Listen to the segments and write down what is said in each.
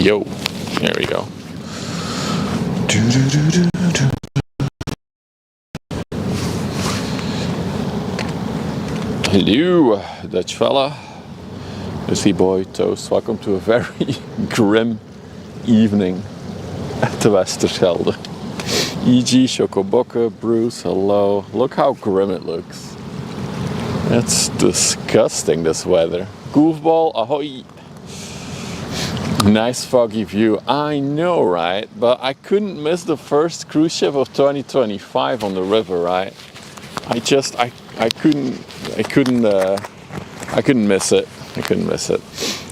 Yo, there we go. Hello, Dutch fella. Lucy boy Toast. Welcome to a very grim evening at the Westerschelde. E.g. Chocobokke, Bruce, hello. Look how grim it looks. It's disgusting, this weather. Goofball, ahoy. Nice foggy view. I know, right? But I couldn't miss the first cruise ship of 2025 on the river, right? I couldn't miss it. I couldn't miss it.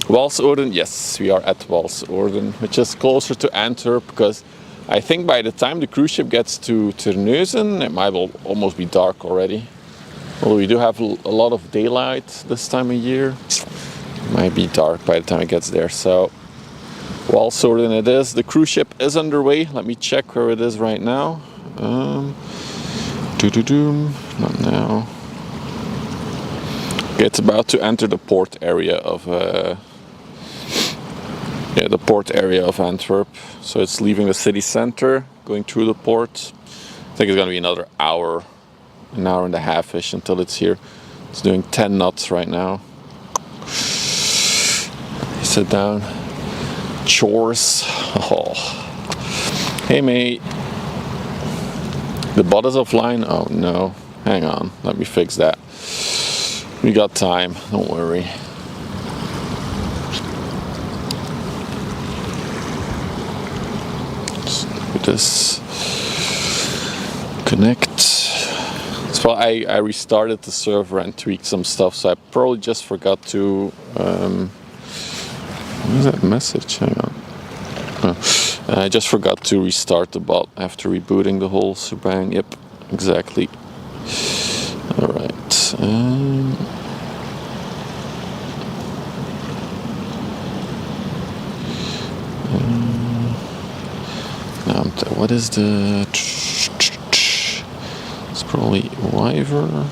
Walsoorden, yes, we are at Walsoorden, which is closer to Antwerp, because I think by the time the cruise ship gets to Terneuzen, it might almost be dark already. Although we do have a lot of daylight this time of year. It might be dark by the time it gets there. So, Walsoorden it is. The cruise ship is underway. Let me check where it is right now. Not now. Okay, it's about to enter the port area of Antwerp. So it's leaving the city center, going through the port. I think it's going to be another hour, an hour and a half-ish until it's here. It's doing 10 knots right now. Sit down. Chores. Oh. Hey mate. The bot is offline? Oh no. Hang on. Let me fix that. We got time. Don't worry. Let's do this. Connect. So I restarted the server and tweaked some stuff, so I probably just forgot to what is that message? Hang on. I just forgot to restart the bot after rebooting the whole shebang. Yep, exactly. Alright. What is the... It's probably Wyver.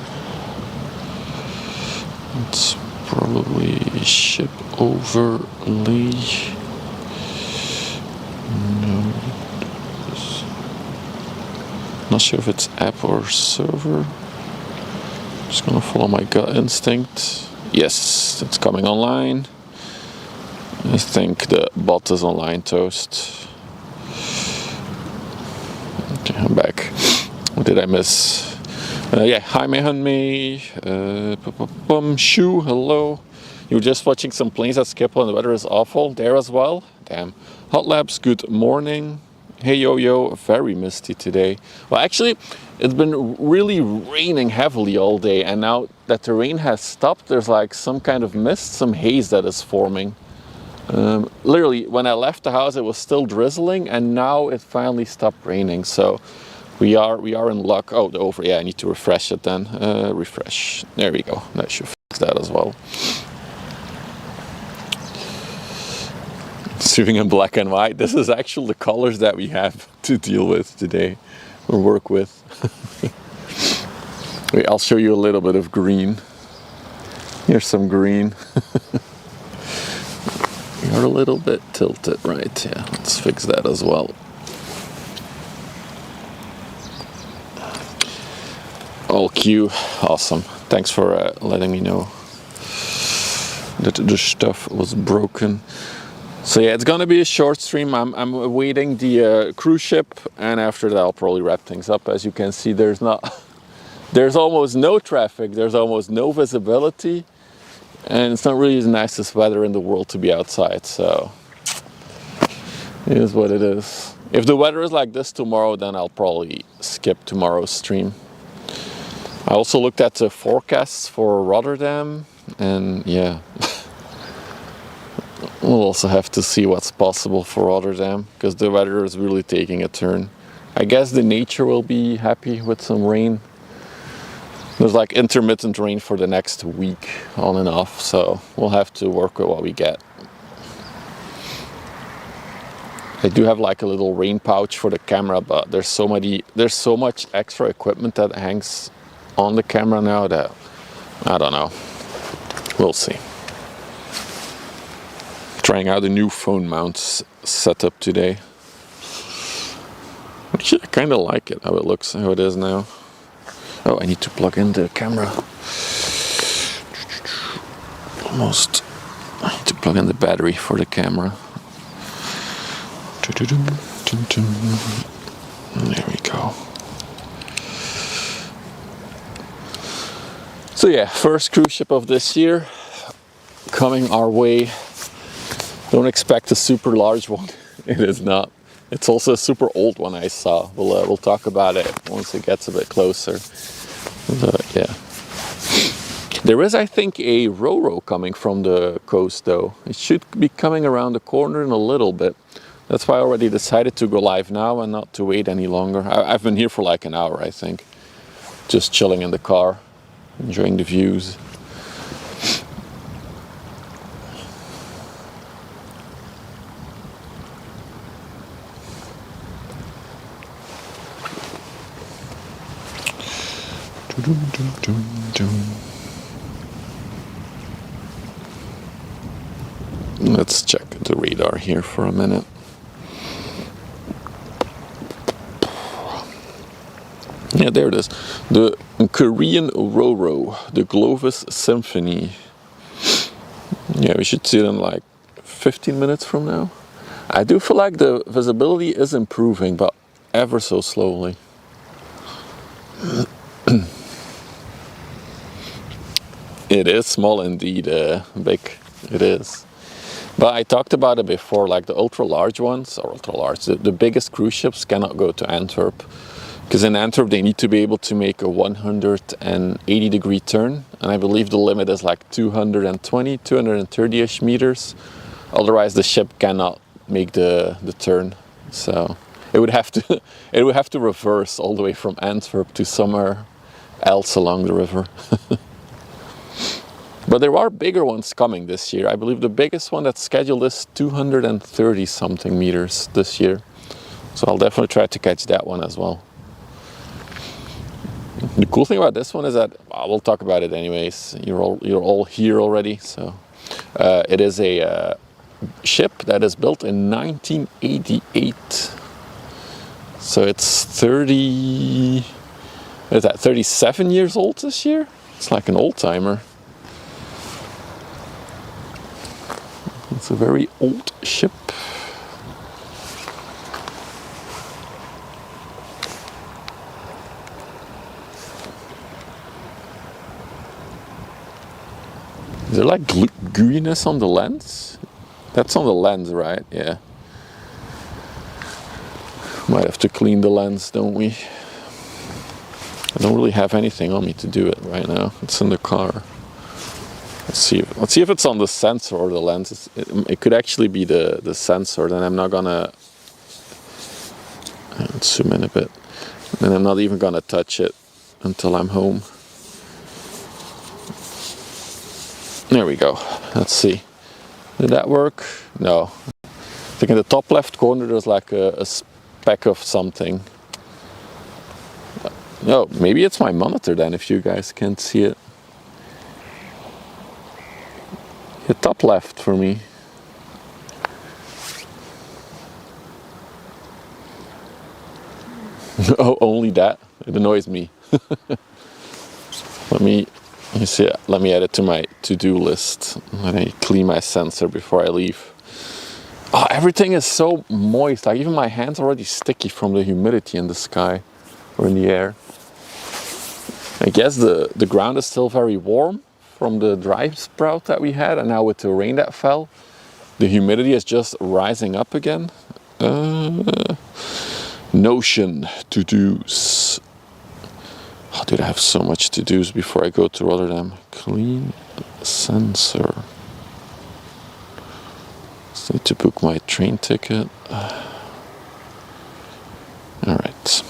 It's probably ship overlay. No. Not sure if it's app or server. Just gonna follow my gut instinct. Yes, it's coming online. I think the bot is online, Toast. Okay, I'm back. What did I miss? Yeah, hi Mehanme. Shu, hello. You were just watching some planes at Schiphol and the weather is awful there as well. Damn. Hot Labs, good morning. Hey yo, very misty today. Well, actually, it's been really raining heavily all day, and now that the rain has stopped, there's like some kind of mist, some haze that is forming. Literally, when I left the house, it was still drizzling, and now it finally stopped raining. So we are in luck. Oh, the over. Yeah, I need to refresh it then. Refresh. There we go. That should fix that as well. Shooting in black and white. This is actually the colors that we have to deal with today, or work with. Wait, I'll show you a little bit of green. Here's some green. You're a little bit tilted, right? Yeah, let's fix that as well. All Q, awesome. Thanks for letting me know that the stuff was broken. So yeah, it's gonna be a short stream. I'm awaiting the cruise ship, and after that I'll probably wrap things up. As you can see, there's almost no traffic, there's almost no visibility, and it's not really the nicest weather in the world to be outside, so it is what it is. If the weather is like this tomorrow, then I'll probably skip tomorrow's stream. I also looked at the forecasts for Rotterdam, and yeah. We'll also have to see what's possible for Rotterdam, because the weather is really taking a turn. I guess the nature will be happy with some rain. There's like intermittent rain for the next week, on and off, so we'll have to work with what we get. I do have like a little rain pouch for the camera, but there's so much extra equipment that hangs on the camera now that I don't know. We'll see. Trying out a new phone mount setup today. Actually, I kind of like it, how it looks, how it is now. Oh, I need to plug in the camera. Almost. I need to plug in the battery for the camera. There we go. So yeah, first cruise ship of this year coming our way. Don't expect a super large one. It is not. It's also a super old one I saw. We'll talk about it once it gets a bit closer. But yeah. There is, I think, a ro-ro coming from the coast though. It should be coming around the corner in a little bit. That's why I already decided to go live now and not to wait any longer. I've been here for like an hour, I think. Just chilling in the car, enjoying the views. Let's check the radar here for a minute. Yeah, there it is. The Korean ro-ro, the Glovis Symphony. Yeah, we should see it in like 15 minutes from now. I do feel like the visibility is improving, but ever so slowly. It is small indeed, big. It is. But I talked about it before, like the ultra large ones, or ultra large, the biggest cruise ships cannot go to Antwerp. Because in Antwerp they need to be able to make a 180-degree turn, and I believe the limit is like 220, 230-ish meters. Otherwise the ship cannot make the turn. So it would have to reverse all the way from Antwerp to somewhere else along the river. But there are bigger ones coming this year. I believe the biggest one that's scheduled is 230 something meters this year. So I'll definitely try to catch that one as well. The cool thing about this one is that, well, we'll talk about it anyways. You're all here already. So it is a ship that is built in 1988. So it's 37 years old this year? It's like an old timer. It's a very old ship. Is there like gooiness on the lens? That's on the lens, right? Yeah. Might have to clean the lens, don't we? I don't really have anything on me to do it right now. It's in the car. Let's see if it's on the sensor or the lens. It could actually be the sensor. Then I'm not gonna zoom in a bit. Then I'm not even gonna touch it until I'm home. There we go. Let's see. Did that work? No. I think in the top left corner there's like a speck of something. No, maybe it's my monitor then, if you guys can't see it. The top left for me. Oh, only that? It annoys me. Let me add it to my to-do list. Let me clean my sensor before I leave. Oh, everything is so moist. Like even my hands are already sticky from the humidity in the sky or in the air. I guess the ground is still very warm from the dry sprout that we had, and now with the rain that fell, the humidity is just rising up again. Notion to-dos. Oh, dude, I have so much to-dos before I go to Rotterdam. Clean sensor. Just need to book my train ticket. Alright.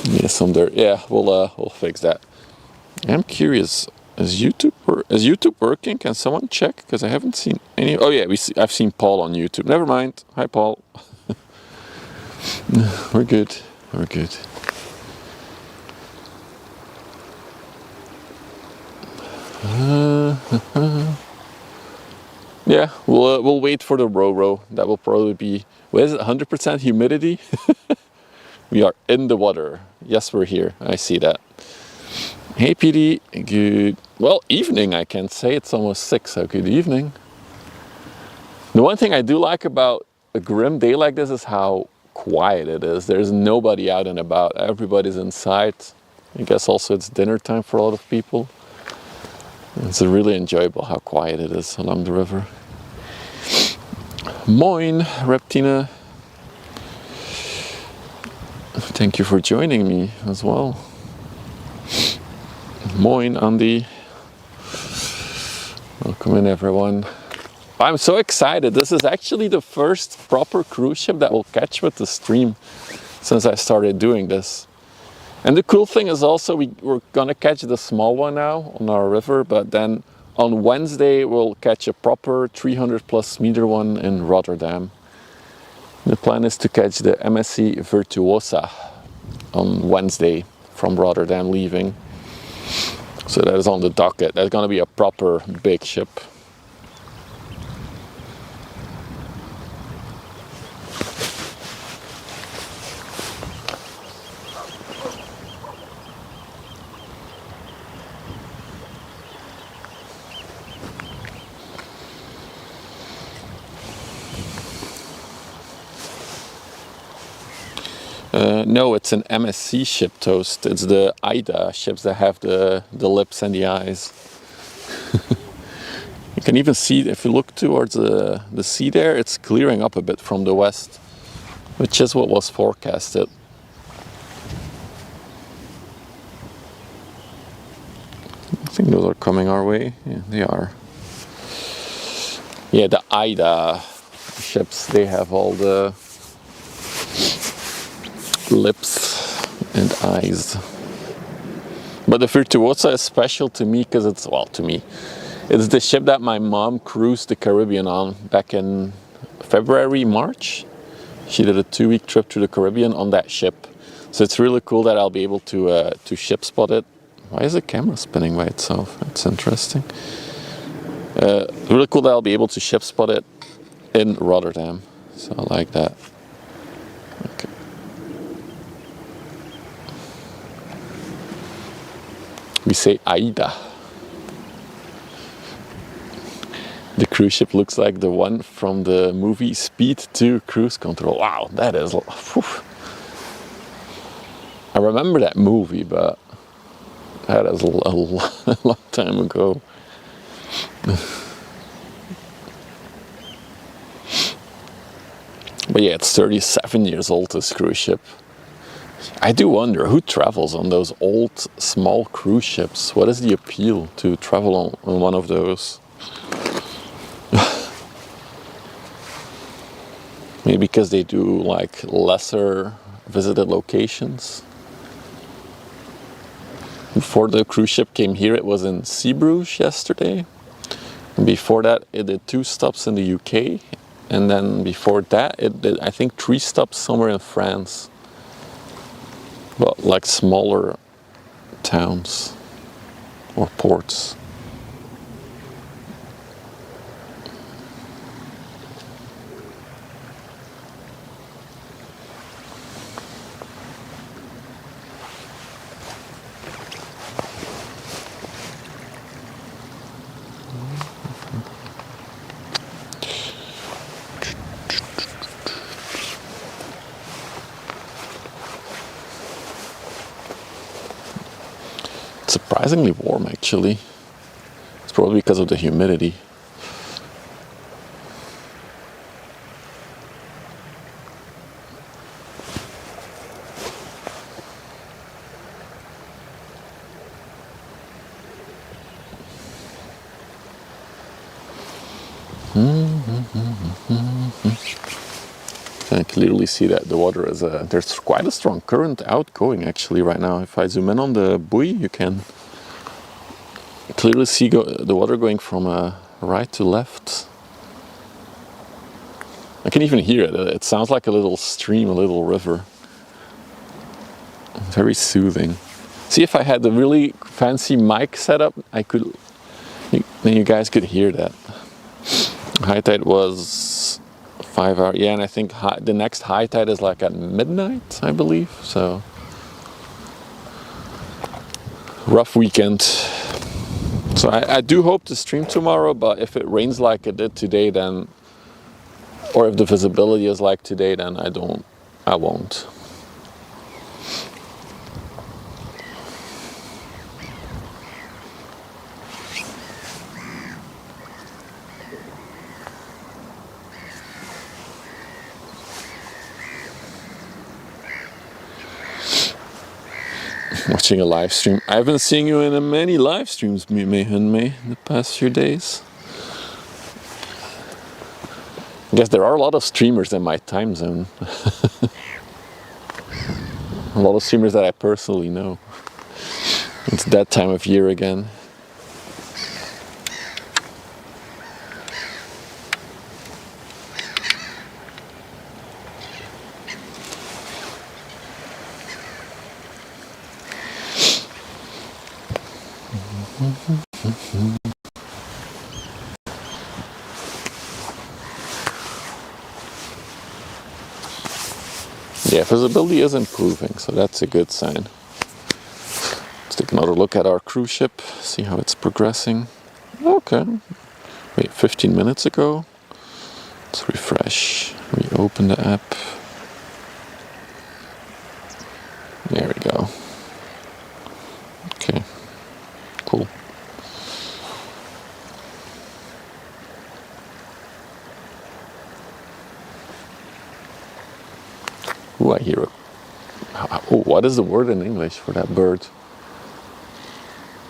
Yes, I'm there. Yeah, we'll fix that. I'm curious. Is YouTube working? Can someone check? Because I haven't seen any. Oh yeah, I've seen Paul on YouTube. Never mind. Hi, Paul. We're good. We're good. Yeah, we'll wait for the row. That will probably be, what is it, 100% humidity? We are in the water. Yes, we're here. I see that. Hey, PD. Good, well, evening, I can say. It's almost 6, so good evening. The one thing I do like about a grim day like this is how quiet it is. There's nobody out and about. Everybody's inside. I guess also it's dinner time for a lot of people. It's really enjoyable how quiet it is along the river. Moin, Reptina. Thank you for joining me as well. Moin, Andy. Welcome in, everyone. I'm so excited. This is actually the first proper cruise ship that we'll catch with the stream since I started doing this. And the cool thing is also we're gonna catch the small one now on our river, but then on Wednesday we'll catch a proper 300+ meter one in Rotterdam. The plan is to catch the MSC Virtuosa on Wednesday from Rotterdam leaving. So that is on the docket. That's gonna be a proper big ship. No, it's an MSC ship, Toast. It's the AIDA ships that have the lips and the eyes. You can even see, if you look towards the sea there, it's clearing up a bit from the west, which is what was forecasted. I think those are coming our way. Yeah, they are. Yeah, the AIDA ships, they have all the lips and eyes. But the Virtuosa is special to me because it's, well, to me, it's the ship that my mom cruised the Caribbean on back in February, March. She did a 2-week trip to the Caribbean on that ship. So it's really cool that I'll be able to ship spot it. Why is the camera spinning by itself? That's interesting. Really cool that I'll be able to ship spot it in Rotterdam. So I like that. Okay. We say AIDA. The cruise ship looks like the one from the movie Speed 2 Cruise Control. Wow, that is... Whew. I remember that movie, but that is a long time ago. But yeah, it's 37 years old, this cruise ship. I do wonder who travels on those old, small cruise ships. What is the appeal to travel on one of those? Maybe because they do like lesser visited locations. Before the cruise ship came here, it was in Zeebrugge yesterday. And before that, it did 2 stops in the UK. And then before that, it did, I think, 3 stops somewhere in France. But like smaller towns or ports. Surprisingly warm, actually. It's probably because of the humidity. I can clearly see that the water is there's quite a strong current outgoing actually right now. If I zoom in on the buoy, you can clearly see the water going from right to left. I can even hear it. It sounds like a little stream, a little river. Very soothing. See, if I had the really fancy mic setup, I could, then you guys could hear that. High tide was 5 hours. Yeah, and I think the next high tide is like at midnight, I believe. So rough weekend. So I do hope to stream tomorrow, but if it rains like it did today, then, or if the visibility is like today, then I won't. Watching a live stream. I've been seeing you in many live streams, Mei the past few days. I guess there are a lot of streamers in my time zone. A lot of streamers that I personally know. It's that time of year again. Yeah, visibility is improving, so that's a good sign. Let's take another look at our cruise ship, see how it's progressing. Okay, wait, 15 minutes ago. Let's refresh, reopen the app. There we go. Okay, cool. Ooh, I hear a... Oh, what is the word in English for that bird?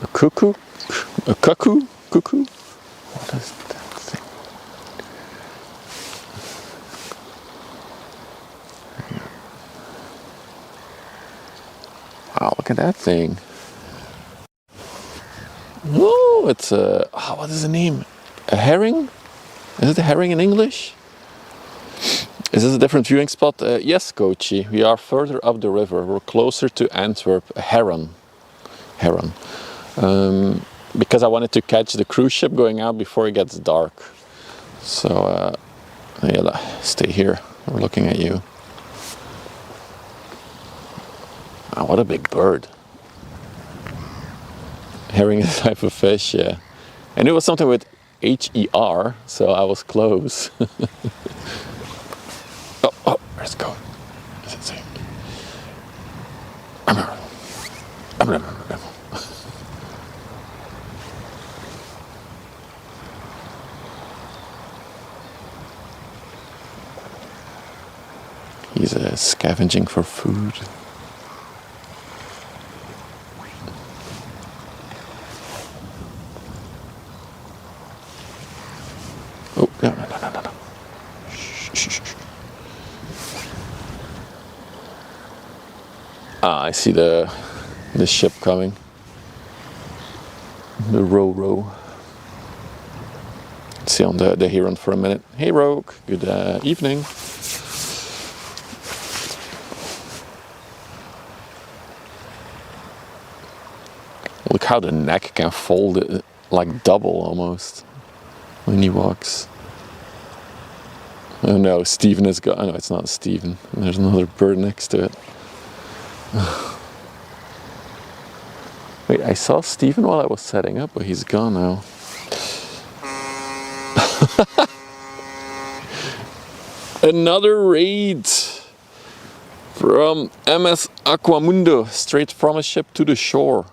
A cuckoo? A cuckoo? Cuckoo? What is that thing? Wow, look at that thing. Oh, it's a... Oh, what is the name? A herring? Is it a herring in English? Is this a different viewing spot? Yes, Kochi. We are further up the river. We're closer to Antwerp. A heron. Heron. Because I wanted to catch the cruise ship going out before it gets dark. So, yeah, stay here. We're looking at you. Oh, what a big bird. Herring is a type of fish, yeah. And it was something with H-E-R, so I was close. Oh, where's it going? Does it say? He's scavenging for food. Oh, no. Shh. Ah, I see the ship coming. The row. Let's see on the heron for a minute. Hey Rogue, good evening. Look how the neck can fold it like double almost when he walks. Oh no, Steven is gone. Oh, no, it's not Steven. There's another bird next to it. Wait, I saw Steven while I was setting up, but he's gone now. Another raid from MS Aquamundo, straight from a ship to the shore.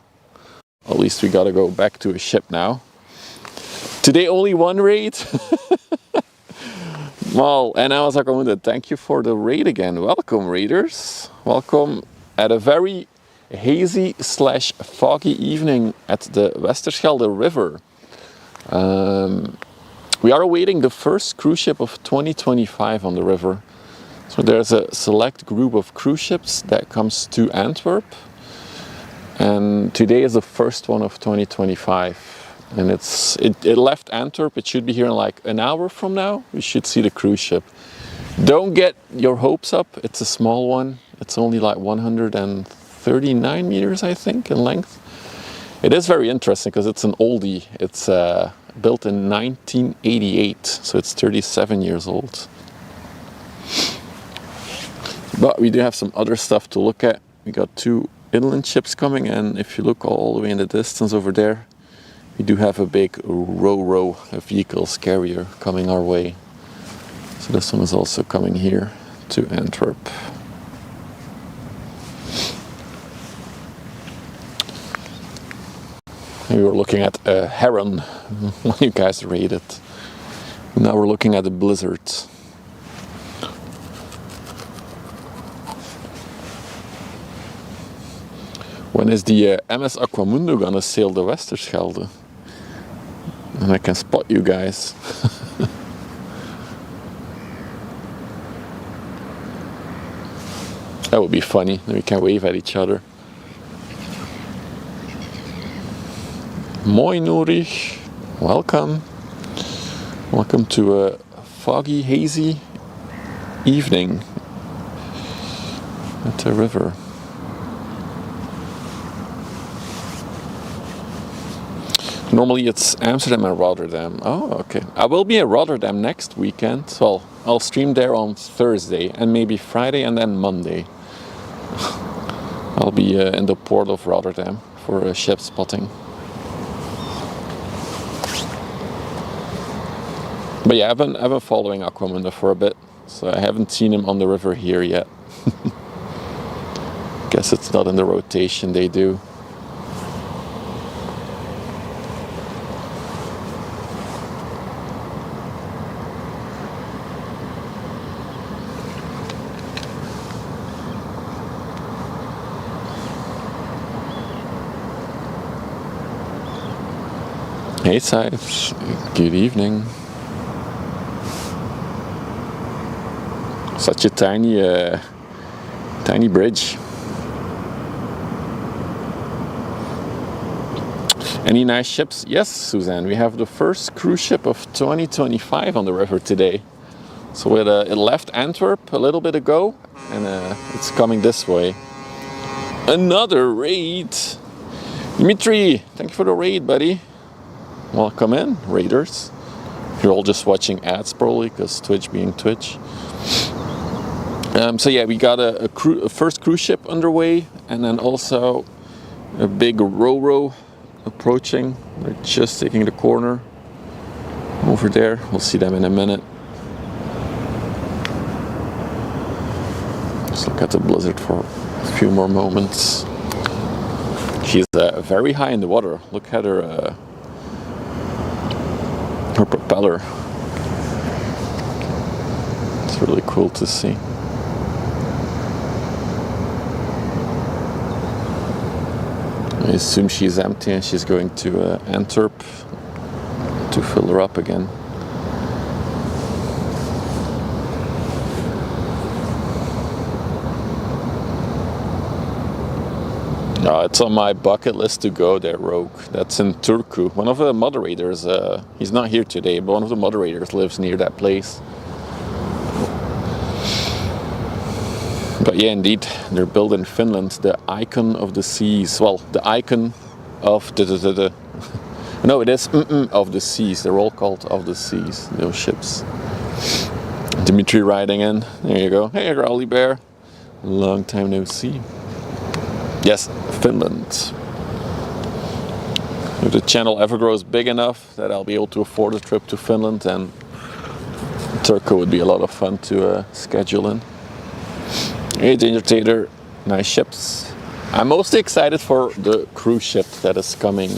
At least we gotta go back to a ship now. Today only one raid. Well, and MS Aquamundo, thank you for the raid again. Welcome raiders. Welcome at a very hazy / foggy evening at the Westerschelde River. We are awaiting the first cruise ship of 2025 on the river. So there's a select group of cruise ships that comes to Antwerp. And today is the first one of 2025. And it left Antwerp. It should be here in like an hour from now. We should see the cruise ship. Don't get your hopes up. It's a small one. It's only like 139 meters, I think, in length. It is very interesting because it's an oldie. It's built in 1988, so it's 37 years old. But we do have some other stuff to look at. We got 2 inland ships coming, and if you look all the way in the distance over there, we do have a big ro-ro vehicles carrier coming our way. So this one is also coming here to Antwerp. We were looking at a heron when you guys read it. Now we're looking at a blizzard. When is the MS Aquamundo gonna sail the Westerschelde? And I can spot you guys. That would be funny. We can wave at each other. Moin Ulrich, welcome. Welcome to a foggy, hazy evening at the river. Normally it's Amsterdam and Rotterdam. Oh, okay. I will be at Rotterdam next weekend. Well, I'll stream there on Thursday and maybe Friday and then Monday. I'll be in the port of Rotterdam for ship spotting. But yeah, I've been following Aquamundo for a bit, so I haven't seen him on the river here yet. Guess it's not in the rotation they do. Hey Sipes, good evening. Such a tiny bridge. Any nice ships? Yes, Suzanne, we have the first cruise ship of 2025 on the river today. So it left Antwerp a little bit ago, and it's coming this way. Another raid! Dimitri, thank you for the raid, buddy. Welcome in, raiders. You're all just watching ads probably, because Twitch being Twitch. So yeah, we got a first cruise ship underway, and then also a big ro-ro approaching. They're just taking the corner over there. We'll see them in a minute. Let's look at the blizzard for a few more moments. She's very high in the water. Look at her propeller. It's really cool to see. I assume she's empty and she's going to Antwerp to fill her up again. It's on my bucket list to go there, Rogue. That's in Turku. One of the moderators, he's not here today, but one of the moderators lives near that place. But yeah, indeed, they're built in Finland, the icon of the seas. Well, the icon of the no, it is of the seas. They're all called of the seas, those ships. Dimitri riding in. There you go. Hey, Growly Bear. Long time no see. Yes, Finland. If the channel ever grows big enough that I'll be able to afford a trip to Finland, and Turku would be a lot of fun to schedule in. Hey, Ginger Tater, nice ships. I'm mostly excited for the cruise ship that is coming.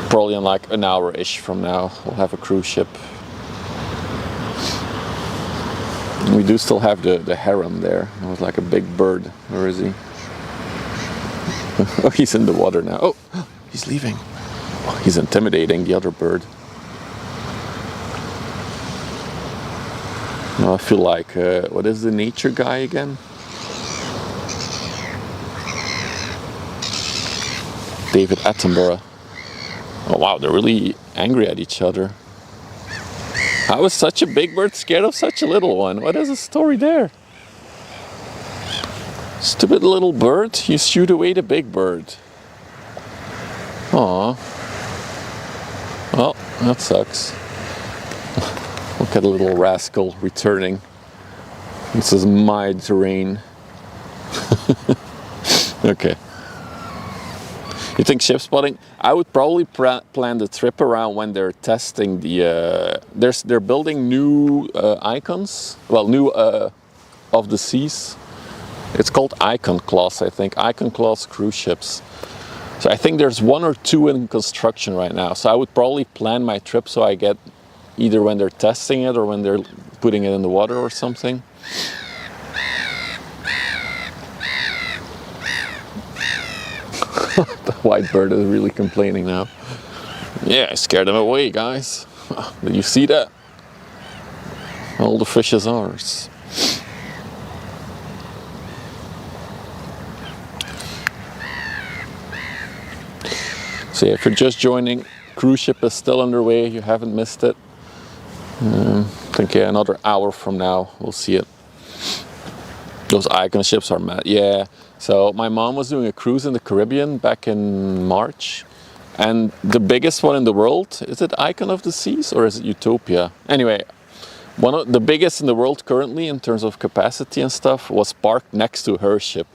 Probably in like an hour-ish from now, we'll have a cruise ship. We do still have the heron there. It was like a big bird. Where is he? Oh, he's in the water now. Oh, he's leaving. Oh, he's intimidating the other bird. I feel like, what is the nature guy again? David Attenborough. Oh wow, they're really angry at each other. How is such a big bird scared of such a little one? What is the story there? Stupid little bird, you shoot away the big bird. Aww. Well, That sucks. Look at the little rascal returning. This is my terrain. Okay. You think ship spotting? I would probably plan the trip around when they're testing the. They're building new icons. Well, new of the seas. It's called Icon Class, I think. Icon Class cruise ships. So I think there's 1 or 2 in construction right now. So I would probably plan my trip so I get either when they're testing it or when they're putting it in the water or something. The white bird is really complaining now. Yeah, I scared him away, guys. Did you see that? All the fish is ours. So yeah, if you're just joining, cruise ship is still underway. You haven't missed it. I think yeah, another hour from now we'll see it. Those icon ships are mad. Yeah. So my mom was doing a cruise in the Caribbean back in March, and the biggest one in the world, is it Icon of the Seas or is it Utopia? Anyway, one of the biggest in the world currently in terms of capacity and stuff was parked next to her ship.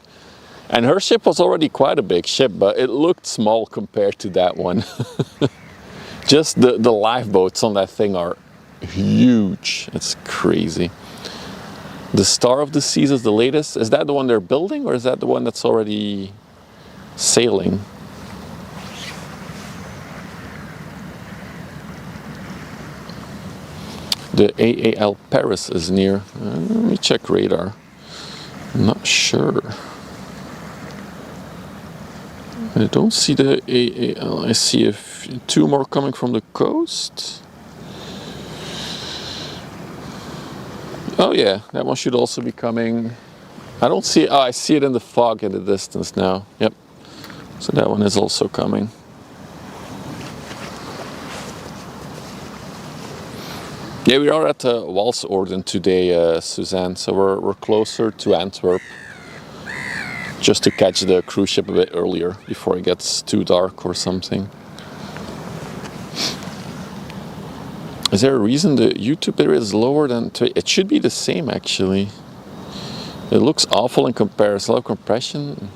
And her ship was already quite a big ship, but it looked small compared to that one. Just the lifeboats on that thing are huge. It's crazy. The Star of the Seas is the latest. Is that the one they're building or is that the one that's already sailing? The AAL Paris is near. Let me check radar. I'm not sure. I don't see the AAL. I see 2 more coming from the coast. Oh yeah, that one should also be coming. I don't see it. Oh, I see it in the fog in the distance now. Yep. So that one is also coming. Yeah, we are at Westerschelde today, Suzanne. So we're closer to Antwerp. Just to catch the cruise ship a bit earlier before it gets too dark or something. Is there a reason the YouTube area is lower than Twitch? It should be the same actually. It looks awful in comparison. Low compression.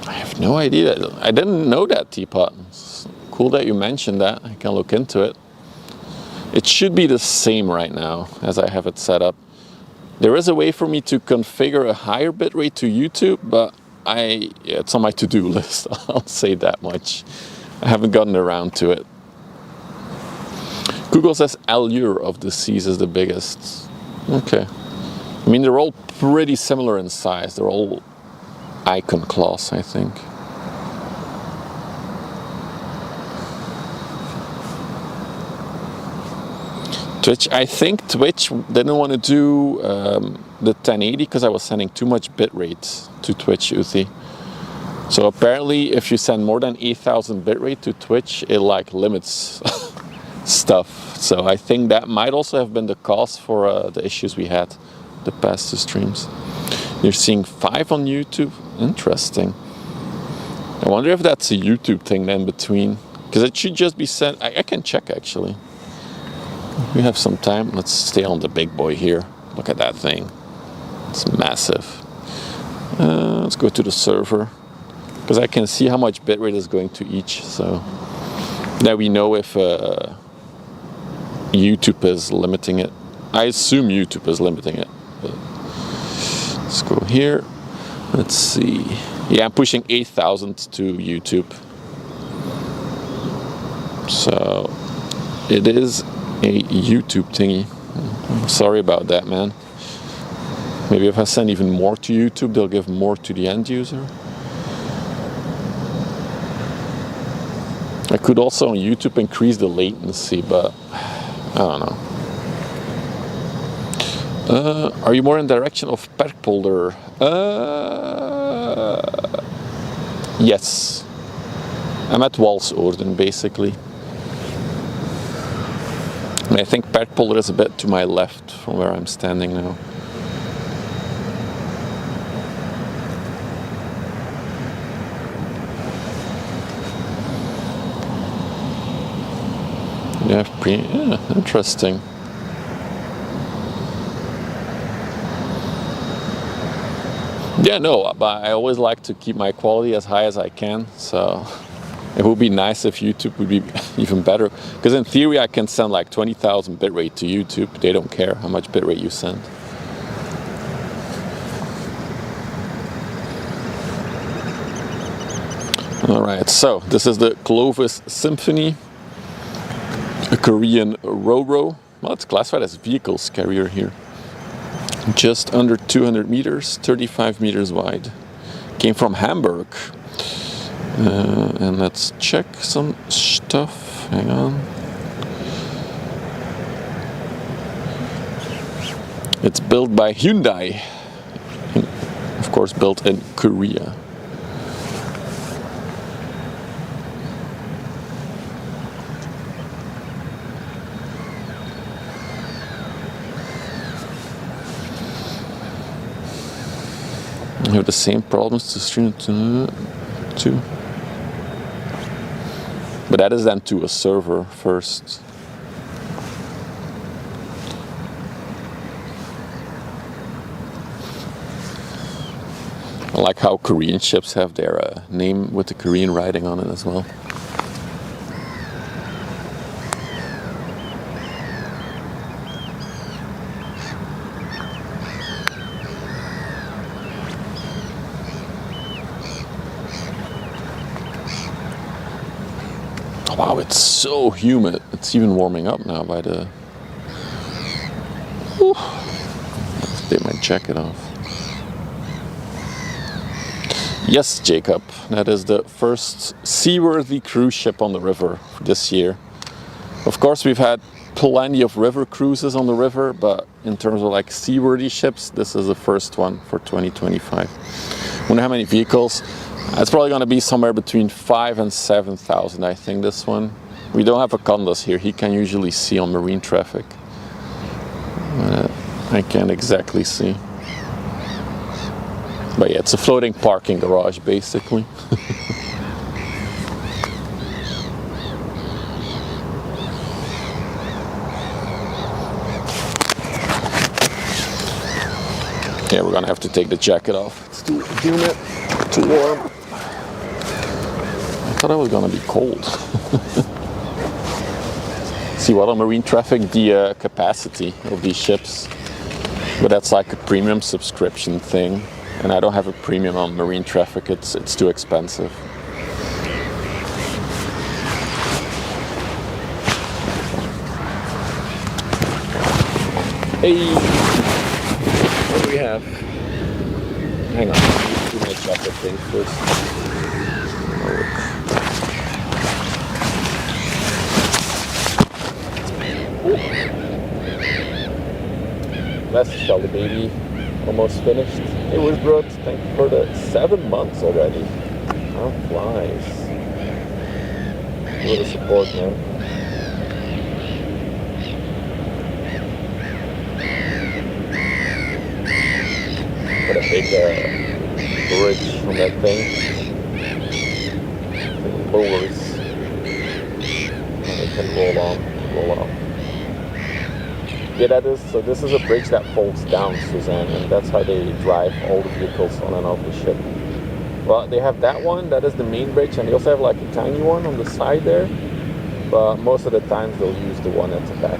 I have no idea. I didn't know that, Teapot. It's cool that you mentioned that. I can look into it. It should be the same right now as I have it set up. There is a way for me to configure a higher bitrate to YouTube, but it's on my to-do list. I'll say that much. I haven't gotten around to it. Google says Allure of the Seas is the biggest. Okay. I mean, they're all pretty similar in size. They're all Icon Class, I think. Twitch, I think Twitch didn't want to do the 1080 because I was sending too much bitrate to Twitch, Uthi. So apparently if you send more than 8,000 bitrate to Twitch, it like limits stuff. So I think that might also have been the cause for the issues we had the past 2 streams. You're seeing 5 on YouTube? Interesting. I wonder if that's a YouTube thing then between, because it should just be sent. I can check actually. We have some time. Let's stay on the big boy here. Look at that thing. It's massive. Let's go to the server because I can see how much bitrate is going to each. So now we know if YouTube is limiting it. I assume YouTube is limiting it. But let's go here. Let's see. Yeah, I'm pushing 8,000 to YouTube. So it is a YouTube thingy. I'm sorry about that, man. Maybe if I send even more to YouTube, they'll give more to the end user. I could also on YouTube increase the latency, but I don't know. Are you more in the direction of Perkpolder? Yes. I'm at Walsorden, basically. I think Perkpolder is a bit to my left from where I'm standing now. Yeah, interesting. Yeah, no, but I always like to keep my quality as high as I can, so it would be nice if YouTube would be even better, because in theory I can send like 20,000 bitrate to YouTube. They don't care how much bitrate you send. Alright, so this is the Clovis Symphony, a Korean Ro-Ro. Well, it's classified as vehicles carrier here. Just under 200 meters, 35 meters wide. Came from Hamburg. And let's check some stuff. Hang on. It's built by Hyundai. Of course, built in Korea. You have the same problems to stream to, but that is then to a server first. I like how Korean ships have their name with the Korean writing on it as well. Wow, it's so humid. It's even warming up now by the... Whew. Let's take my jacket off. Yes, Jacob, that is the first seaworthy cruise ship on the river this year. Of course, we've had plenty of river cruises on the river, but in terms of like seaworthy ships, this is the first one for 2025. I wonder how many vehicles. It's probably going to be somewhere between 5,000 and 7,000, I think, this one. We don't have a Condas here. He can usually see on marine traffic. I can't exactly see. But yeah, it's a floating parking garage, basically. Yeah, we're going to have to take the jacket off. It's too humid, too warm. I thought it was gonna be cold. See what on marine traffic, the capacity of these ships, but that's like a premium subscription thing, and I don't have a premium on marine traffic. It's too expensive. Hey, what do we have? Hang on, let me do my jacket thing first. Westerschelde baby, almost finished. It was brought, thank you for the 7 months already. Time flies. What a support, man. What a big bridge on that thing. It lowers and it can roll on. Yeah, that is, so this is a bridge that folds down, Suzanne, and that's how they drive all the vehicles on and off the ship. Well, they have that one, that is the main bridge, and they also have like a tiny one on the side there, but most of the times they'll use the one at the back.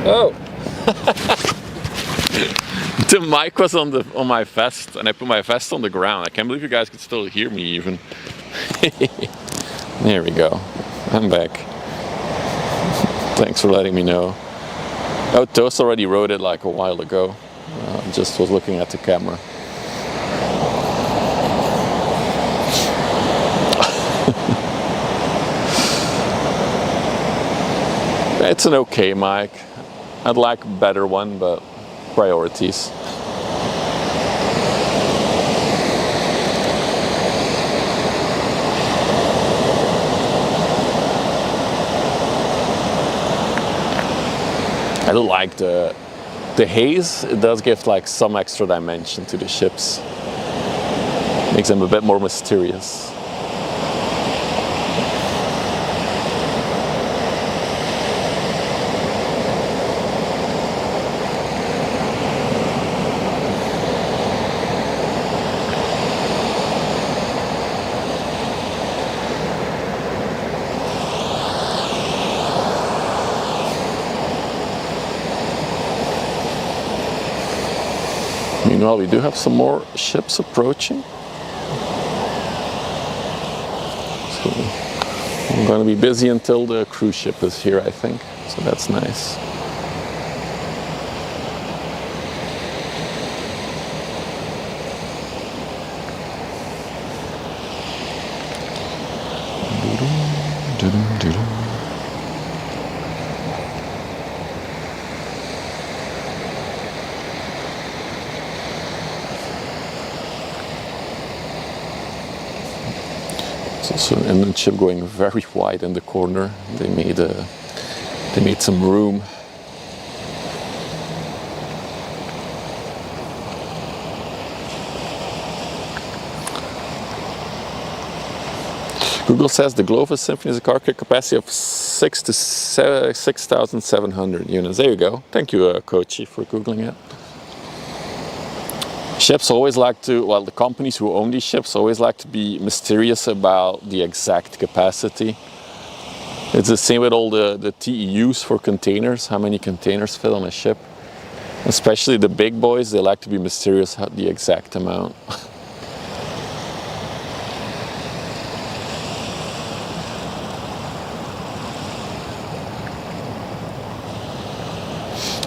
Oh! The mic was on my vest, and I put my vest on the ground. I can't believe you guys could still hear me even. There we go. I'm back. Thanks for letting me know. Oh, Toast already wrote it like a while ago. Just was looking at the camera. It's an okay mic. I'd like a better one, but priorities. I like the the haze, it does give like some extra dimension to the ships. Makes them a bit more mysterious. Meanwhile, we do have some more ships approaching. So I'm going to be busy until the cruise ship is here, I think. So that's nice. It's also an inland ship going very wide in the corner. They made some room. Google says the Glovis Symphony has a car capacity of 6,700 units. There you go. Thank you, Kochi, for Googling it. Ships always like to, well, the companies who own these ships always like to be mysterious about the exact capacity. It's the same with all the TEUs for containers, how many containers fit on a ship. Especially the big boys, they like to be mysterious about the exact amount.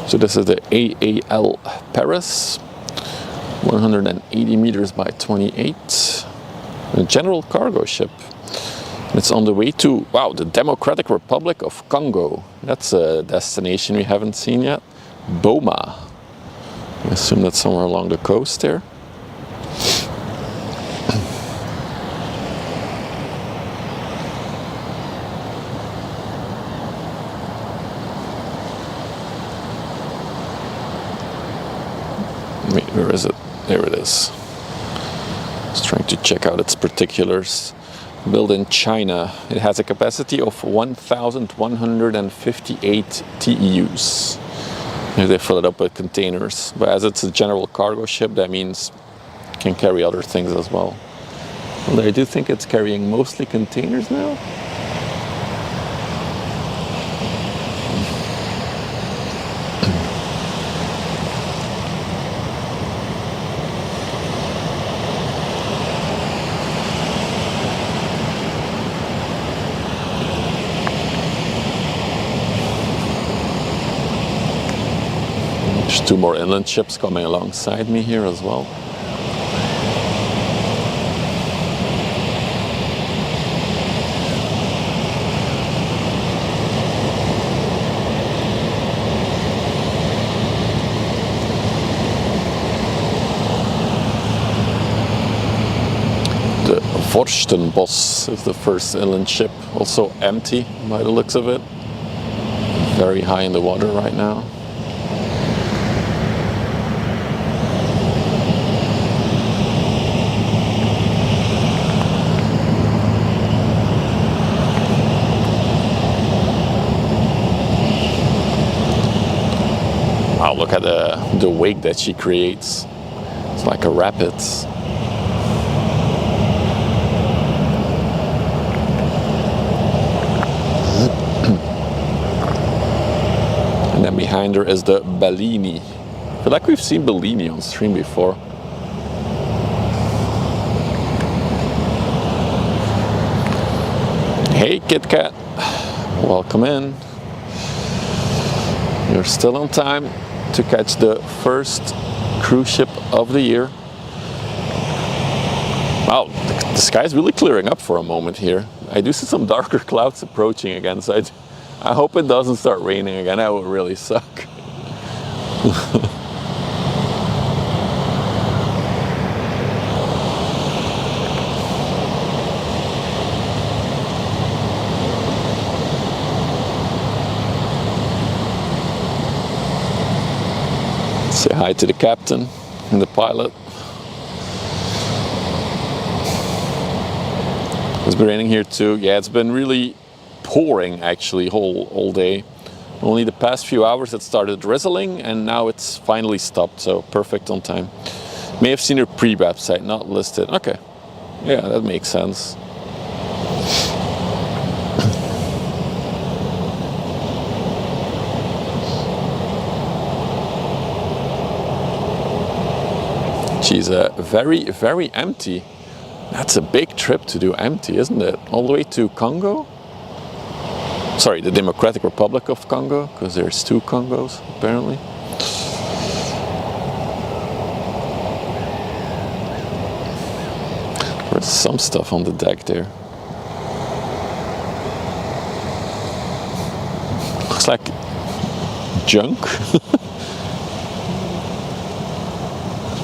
So this is the AAL Paris, 180 meters by 28, a general cargo ship. It's on the way to, wow, the Democratic Republic of Congo. That's a destination we haven't seen yet. Boma. I assume that's somewhere along the coast there. Wait, where is it? There it is. Just trying to check out its particulars. Built in China. It has a capacity of 1,158 TEUs. They fill it up with containers. But as it's a general cargo ship, that means it can carry other things as well. Although I do think it's carrying mostly containers now. There's two more inland ships coming alongside me here as well. The Vorstenbos is the first inland ship, also empty by the looks of it. Very high in the water right now. Wow, look at the wake that she creates. It's like a rapids. And then behind her is the Bellini. I feel like we've seen Bellini on stream before. Hey, Kit Kat. Welcome in. You're still on time to catch the first cruise ship of the year. Wow, the sky's really clearing up for a moment here. I do see some darker clouds approaching again, so I hope it doesn't start raining again. That would really suck. Hi to the captain and the pilot. It's been raining here too. Yeah, it's been really pouring actually all day. Only the past few hours it started drizzling and now it's finally stopped, so perfect on time. May have seen your pre-website, not listed. Okay, yeah, that makes sense. Geez, very, very empty. That's a big trip to do empty, isn't it? All the way to Congo? Sorry, the Democratic Republic of Congo, because there's 2 Congos, apparently. There's some stuff on the deck there. Looks like junk.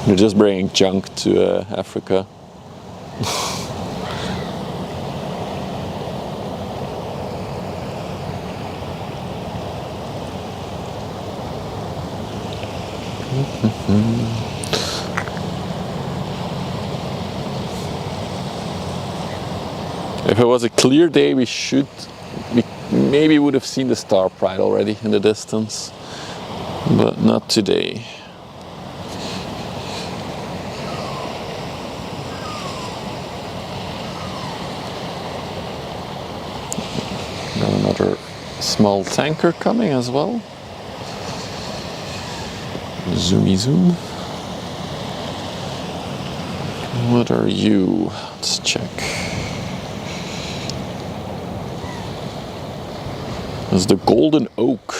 They're just bringing junk to Africa. If it was a clear day, we maybe would have seen the Star Pride already in the distance, but not today. Got another small tanker coming as well. Zoomy zoom. What are you? Let's check. This is the Golden Oak.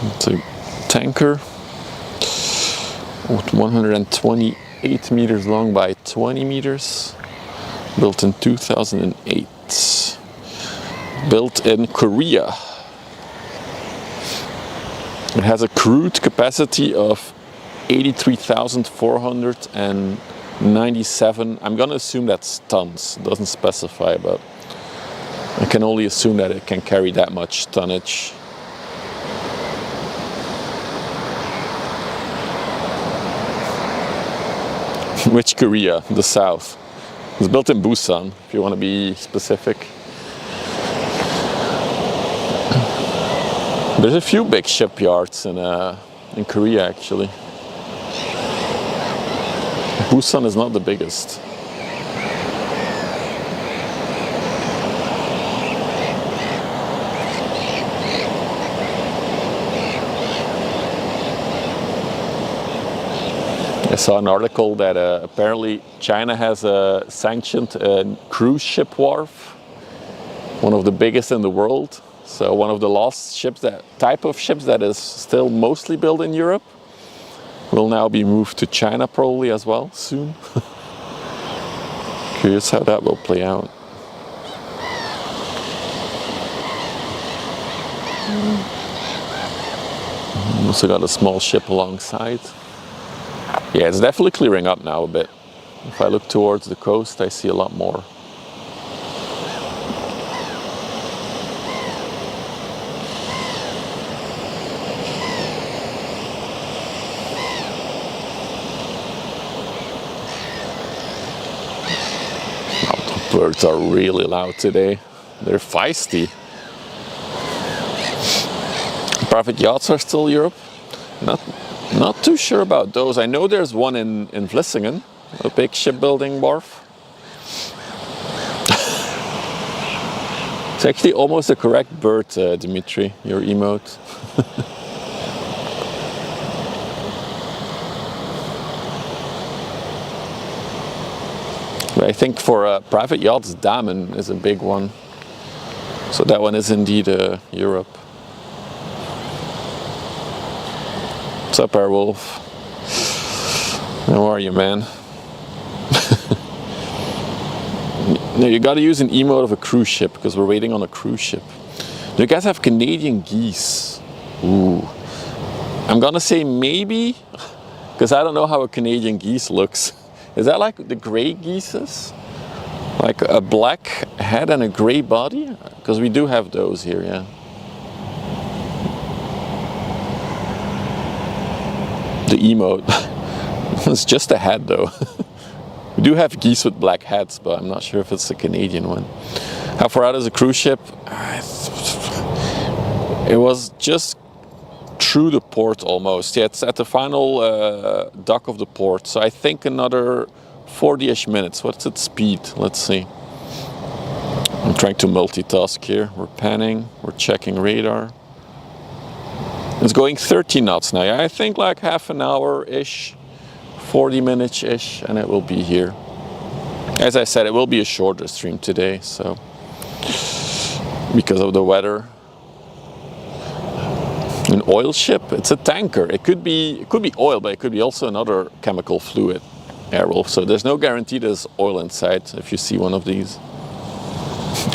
It's a tanker with 128 meters long by 20 meters. Built in 2008. Built in Korea. It has a crude capacity of 83,497. I'm gonna assume that's tons. It doesn't specify, but I can only assume that it can carry that much tonnage. Which Korea? The south. It's built in Busan, if you want to be specific. There's a few big shipyards in Korea actually. Busan is not the biggest. I saw an article that apparently China has sanctioned a cruise ship wharf, one of the biggest in the world. So one of the last ships, that type of ships that is still mostly built in Europe, will now be moved to China probably as well soon. Curious how that will play out. Also got a small ship alongside. Yeah, it's definitely clearing up now a bit. If I look towards the coast, I see a lot more. Birds are really loud today. They're feisty. Private yachts are still Europe. Not too sure about those. I know there's one in Vlissingen, a big shipbuilding wharf. It's actually almost the correct bird, Dimitri, your emote. But I think for private yachts, Damen is a big one. So that one is indeed Europe. What's up, Airwolf? How are you, man? No, you gotta use an emote of a cruise ship because we're waiting on a cruise ship. Do you guys have Canadian geese? Ooh. I'm gonna say maybe, because I don't know how a Canadian geese looks. Is that like the gray geeses? Like a black head and a gray body? Because we do have those here, yeah. the emote. It's just a hat though. We do have geese with black hats, but I'm not sure if it's a Canadian one. How far out is a cruise ship? It was just through the port almost. Yeah, it's at the final dock of the port. So I think another 40-ish minutes. What's its speed? Let's see. I'm trying to multitask here. We're panning, we're checking radar. It's going 30 knots now. I think like half an hour-ish, 40 minutes-ish, and it will be here. As I said, it will be a shorter stream today, so because of the weather. An oil ship, it's a tanker. It could be oil, but it could be also another chemical fluid. Arrow. So there's no guarantee there's oil inside if you see one of these.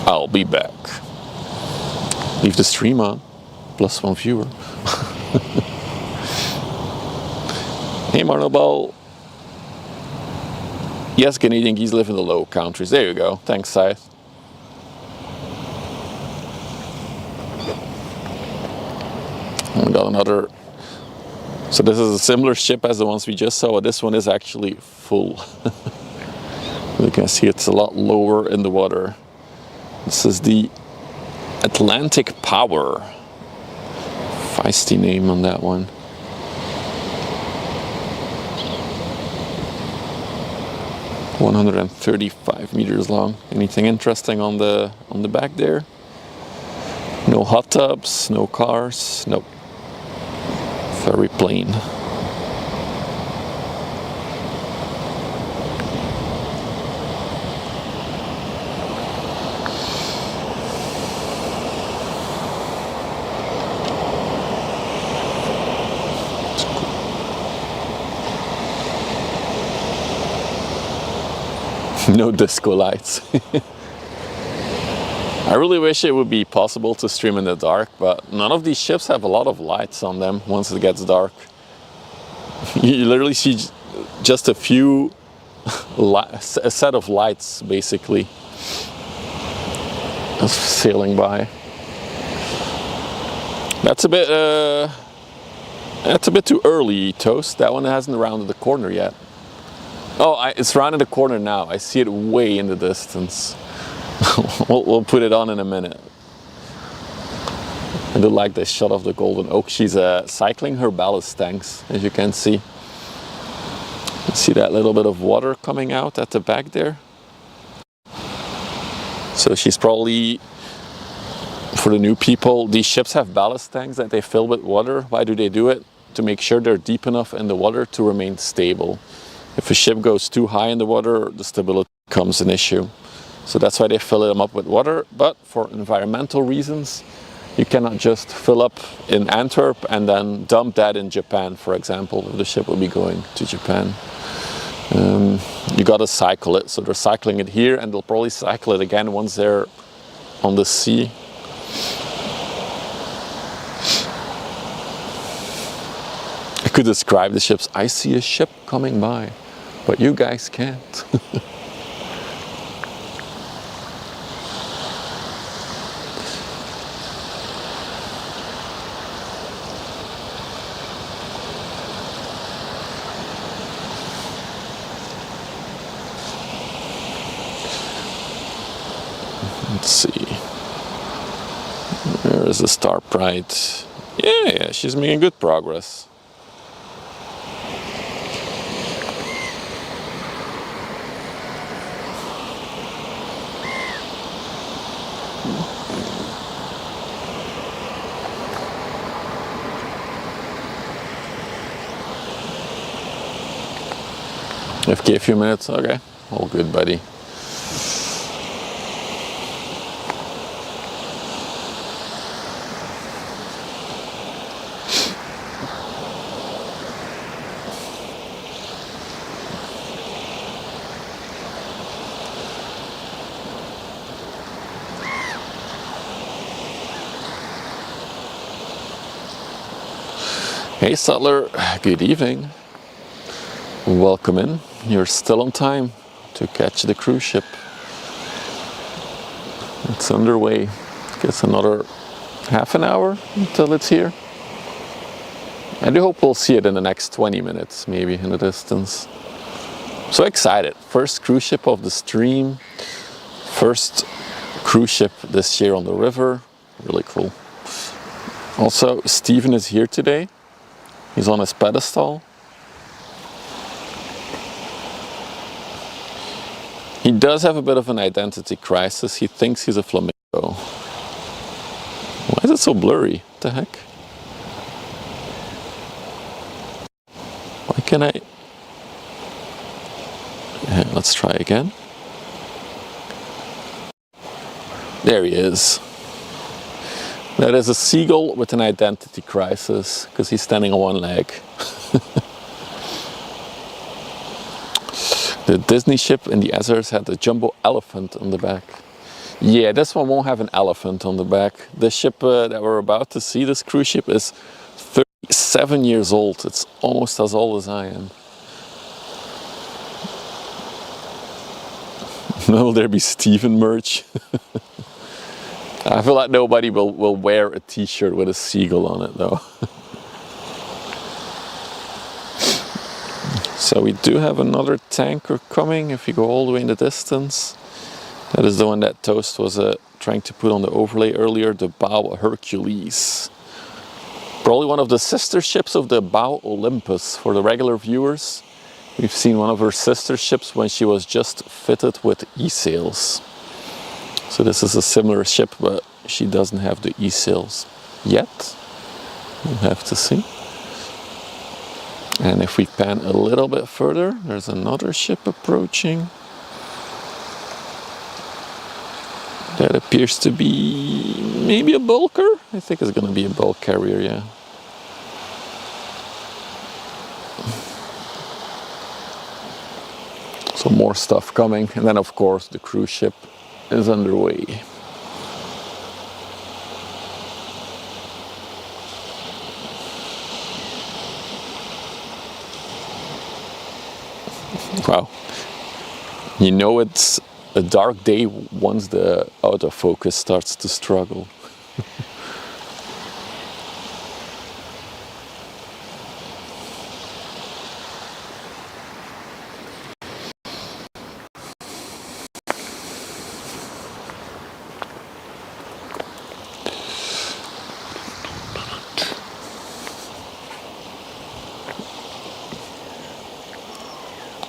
I'll be back. Leave the stream on. +1 viewer. Hey Marnobal. Yes, Canadian geese live in the low countries. There you go. Thanks, Scythe. We got another. So this is a similar ship as the ones we just saw, but this one is actually full. You can see it's a lot lower in the water. This is the Atlantic Power. Feisty name on that one. "135 meters long." Anything interesting on the back there? No hot tubs, no cars, nope. Very plain. No disco lights. I really wish it would be possible to stream in the dark, but none of these ships have a lot of lights on them once it gets dark. You literally see just a few, a set of lights basically sailing by. That's a bit too early, Toast. That one hasn't rounded the corner yet. Oh, it's rounded the corner now. I see it way in the distance. We'll put it on in a minute. I do like this shot of the Golden Oak. She's cycling her ballast tanks, as you can see. You see that little bit of water coming out at the back there? So she's probably, for the new people, these ships have ballast tanks that they fill with water. Why do they do it? To make sure they're deep enough in the water to remain stable. If a ship goes too high in the water, the stability becomes an issue. So that's why they fill them up with water, but for environmental reasons, you cannot just fill up in Antwerp and then dump that in Japan, for example, if the ship will be going to Japan. You gotta cycle it, so they're cycling it here and they'll probably cycle it again once they're on the sea. I could describe the ships. I see a ship coming by, but you guys can't. Let's see. There is the Star Pride. Yeah, she's making good progress. FK a few minutes, okay. All good, buddy. Hey Sutler, good evening. Welcome in. You're still on time to catch the cruise ship. It's underway. Guess another half an hour until it's here. I do hope we'll see it in the next 20 minutes, maybe, in the distance. So excited. First cruise ship of the stream. First cruise ship this year on the river. Really cool. Also, Steven is here today. He's on his pedestal. He does have a bit of an identity crisis. He thinks he's a flamingo. Why is it so blurry? What the heck? Why can't I... Yeah, let's try again. There he is. That is a seagull with an identity crisis because he's standing on one leg. The Disney ship in the Azores had a jumbo elephant on the back. Yeah, this one won't have an elephant on the back. The ship that we're about to see, this cruise ship, is 37 years old. It's almost as old as I am. Will there be Steven merch? I feel like nobody will wear a t-shirt with a seagull on it though. So we do have another tanker coming if you go all the way in the distance. That is the one that Toast was trying to put on the overlay earlier, the Bow Hercules. Probably one of the sister ships of the Bow Olympus for the regular viewers. We've seen one of her sister ships when she was just fitted with e-sails. So this is a similar ship, but she doesn't have the e-sails yet. We'll have to see. And if we pan a little bit further, there's another ship approaching. That appears to be maybe a bulker. I think it's going to be a bulk carrier, yeah. So more stuff coming. And then of course the cruise ship is underway. Wow. You know it's a dark day once the autofocus starts to struggle.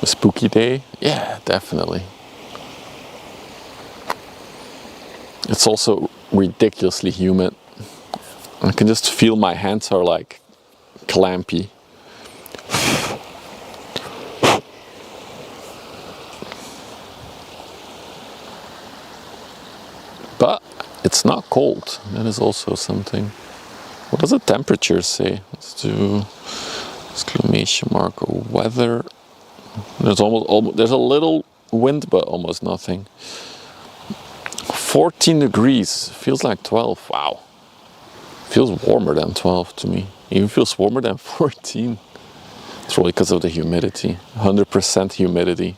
A spooky day? Yeah, definitely. It's also ridiculously humid. I can just feel my hands are like clampy. But it's not cold. That is also something. What does the temperature say? Let's do exclamation mark weather. There's almost there's a little wind, but almost nothing. 14 degrees, feels like 12. Wow. Feels warmer than 12 to me. Even feels warmer than 14. It's probably because of the humidity. 100% humidity.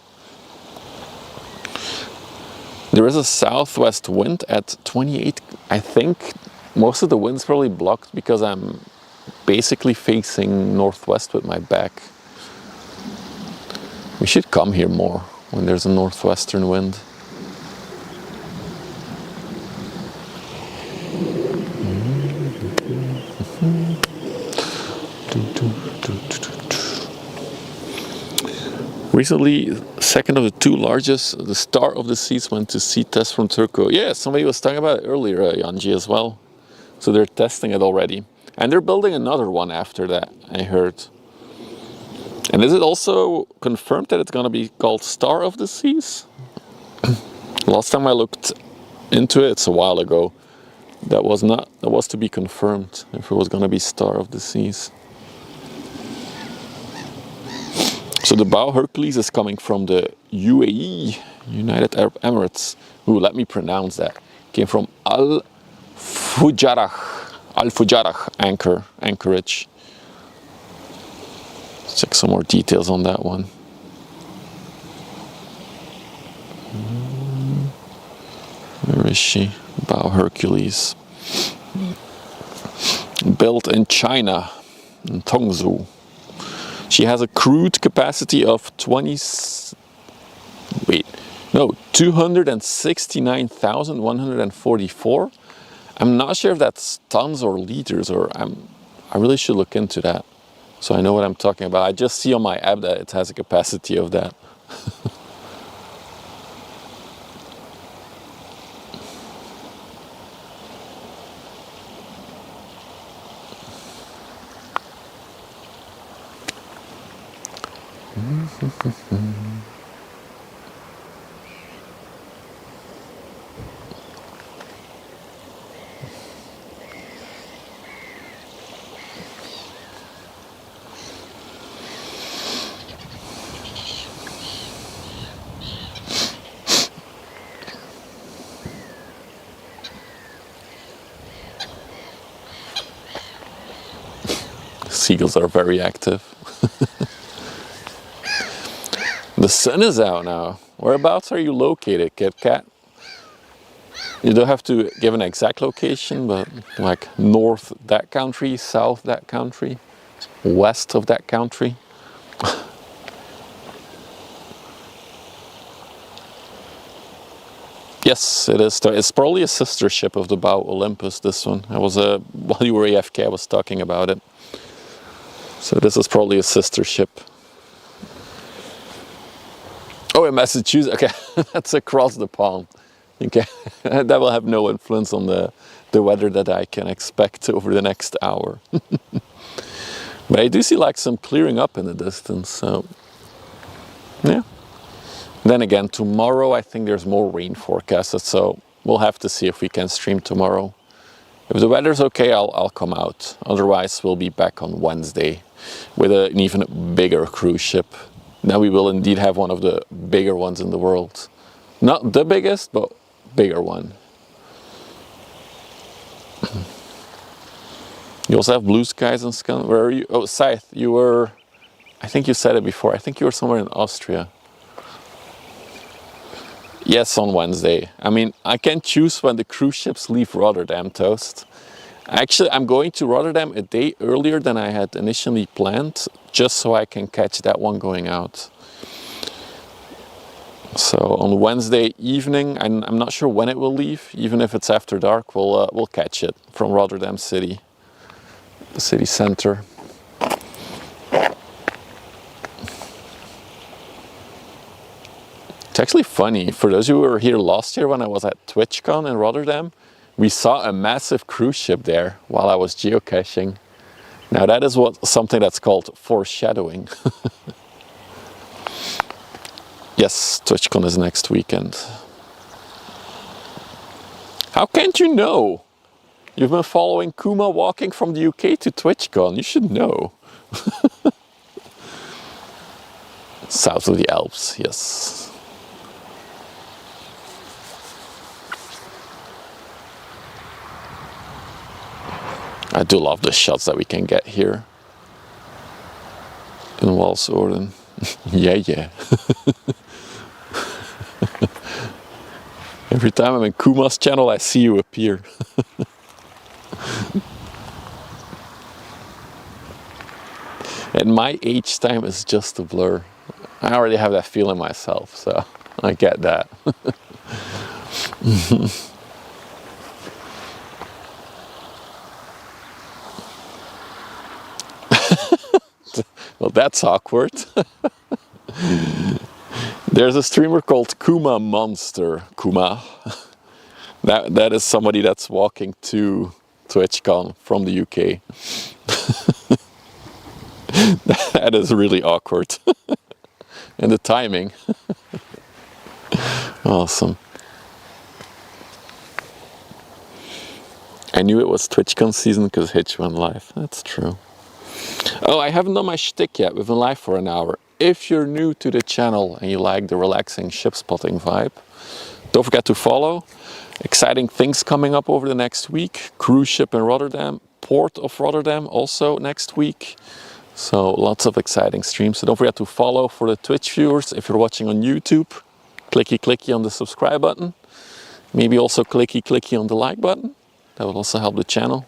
There is a southwest wind at 28. I think most of the wind's probably blocked because I'm basically facing northwest with my back. We should come here more when there's a northwestern wind. Recently, second of the two largest, the Star of the Seas, went to sea test from Turku. Yeah, somebody was talking about it earlier, Yanji, as well. So they're testing it already. And they're building another one after that, I heard. And is it also confirmed that it's going to be called Star of the Seas? Last time I looked into it, it's a while ago. That was to be confirmed if it was going to be Star of the Seas. So the Bow Hercules is coming from the UAE, United Arab Emirates. Ooh, let me pronounce that. Came from Al Fujairah anchorage. Let's check some more details on that one. Where is she? Bow Hercules. Built in China. in Tongzhou. She has a crude capacity of 269,144. I'm not sure if that's tons or liters, or I really should look into that so I know what I'm talking about. I just see on my app that it has a capacity of that. Seagulls are very active. The sun is out now. Whereabouts are you located, Kit Kat? You don't have to give an exact location, but like north that country, south that country, west of that country. Yes, it is. It's probably a sister ship of the Bow Olympus, this one. I was, while you were AFK, I was talking about it. So this is probably a sister ship. Oh, in Massachusetts, okay, that's across the pond. Okay, that will have no influence on the weather that I can expect over the next hour. But I do see like some clearing up in the distance, so yeah. Then again, tomorrow I think there's more rain forecasted, so we'll have to see if we can stream tomorrow. If the weather's okay, I'll come out. Otherwise, we'll be back on Wednesday with an even bigger cruise ship. Now we will indeed have one of the bigger ones in the world. Not the biggest, but bigger one. You also have blue skies in Scotland. Where are you? Oh, Scythe, you were, I think you said it before, I think you were somewhere in Austria. Yes, on Wednesday. I mean, I can choose when the cruise ships leave Rotterdam, Toast. Actually, I'm going to Rotterdam a day earlier than I had initially planned, just so I can catch that one going out. So on Wednesday evening, I'm not sure when it will leave. Even if it's after dark, we'll catch it from Rotterdam City, the city center. It's actually funny, for those who were here last year when I was at TwitchCon in Rotterdam, we saw a massive cruise ship there while I was geocaching. Now that is something that's called foreshadowing. Yes, TwitchCon is next weekend. How can't you know? You've been following Kuma walking from the UK to TwitchCon, you should know. South of the Alps, yes. I do love the shots that we can get here in Walsorden. Yeah. Every time I'm in Kuma's channel, I see you appear. And my age time is just a blur. I already have that feeling myself, so I get that. Well, that's awkward. There's a streamer called Kuma Monster. Kuma. That is somebody that's walking to TwitchCon from the UK. That is really awkward. And the timing. Awesome. I knew it was TwitchCon season because Hitch went live. That's true. Oh, I haven't done my shtick yet. We've been live for an hour. If you're new to the channel and you like the relaxing ship spotting vibe, don't forget to follow. Exciting things coming up over the next week. Cruise ship in Rotterdam, Port of Rotterdam also next week. So lots of exciting streams. So don't forget to follow for the Twitch viewers. If you're watching on YouTube, clicky on the subscribe button. Maybe also clicky on the like button. That will also help the channel.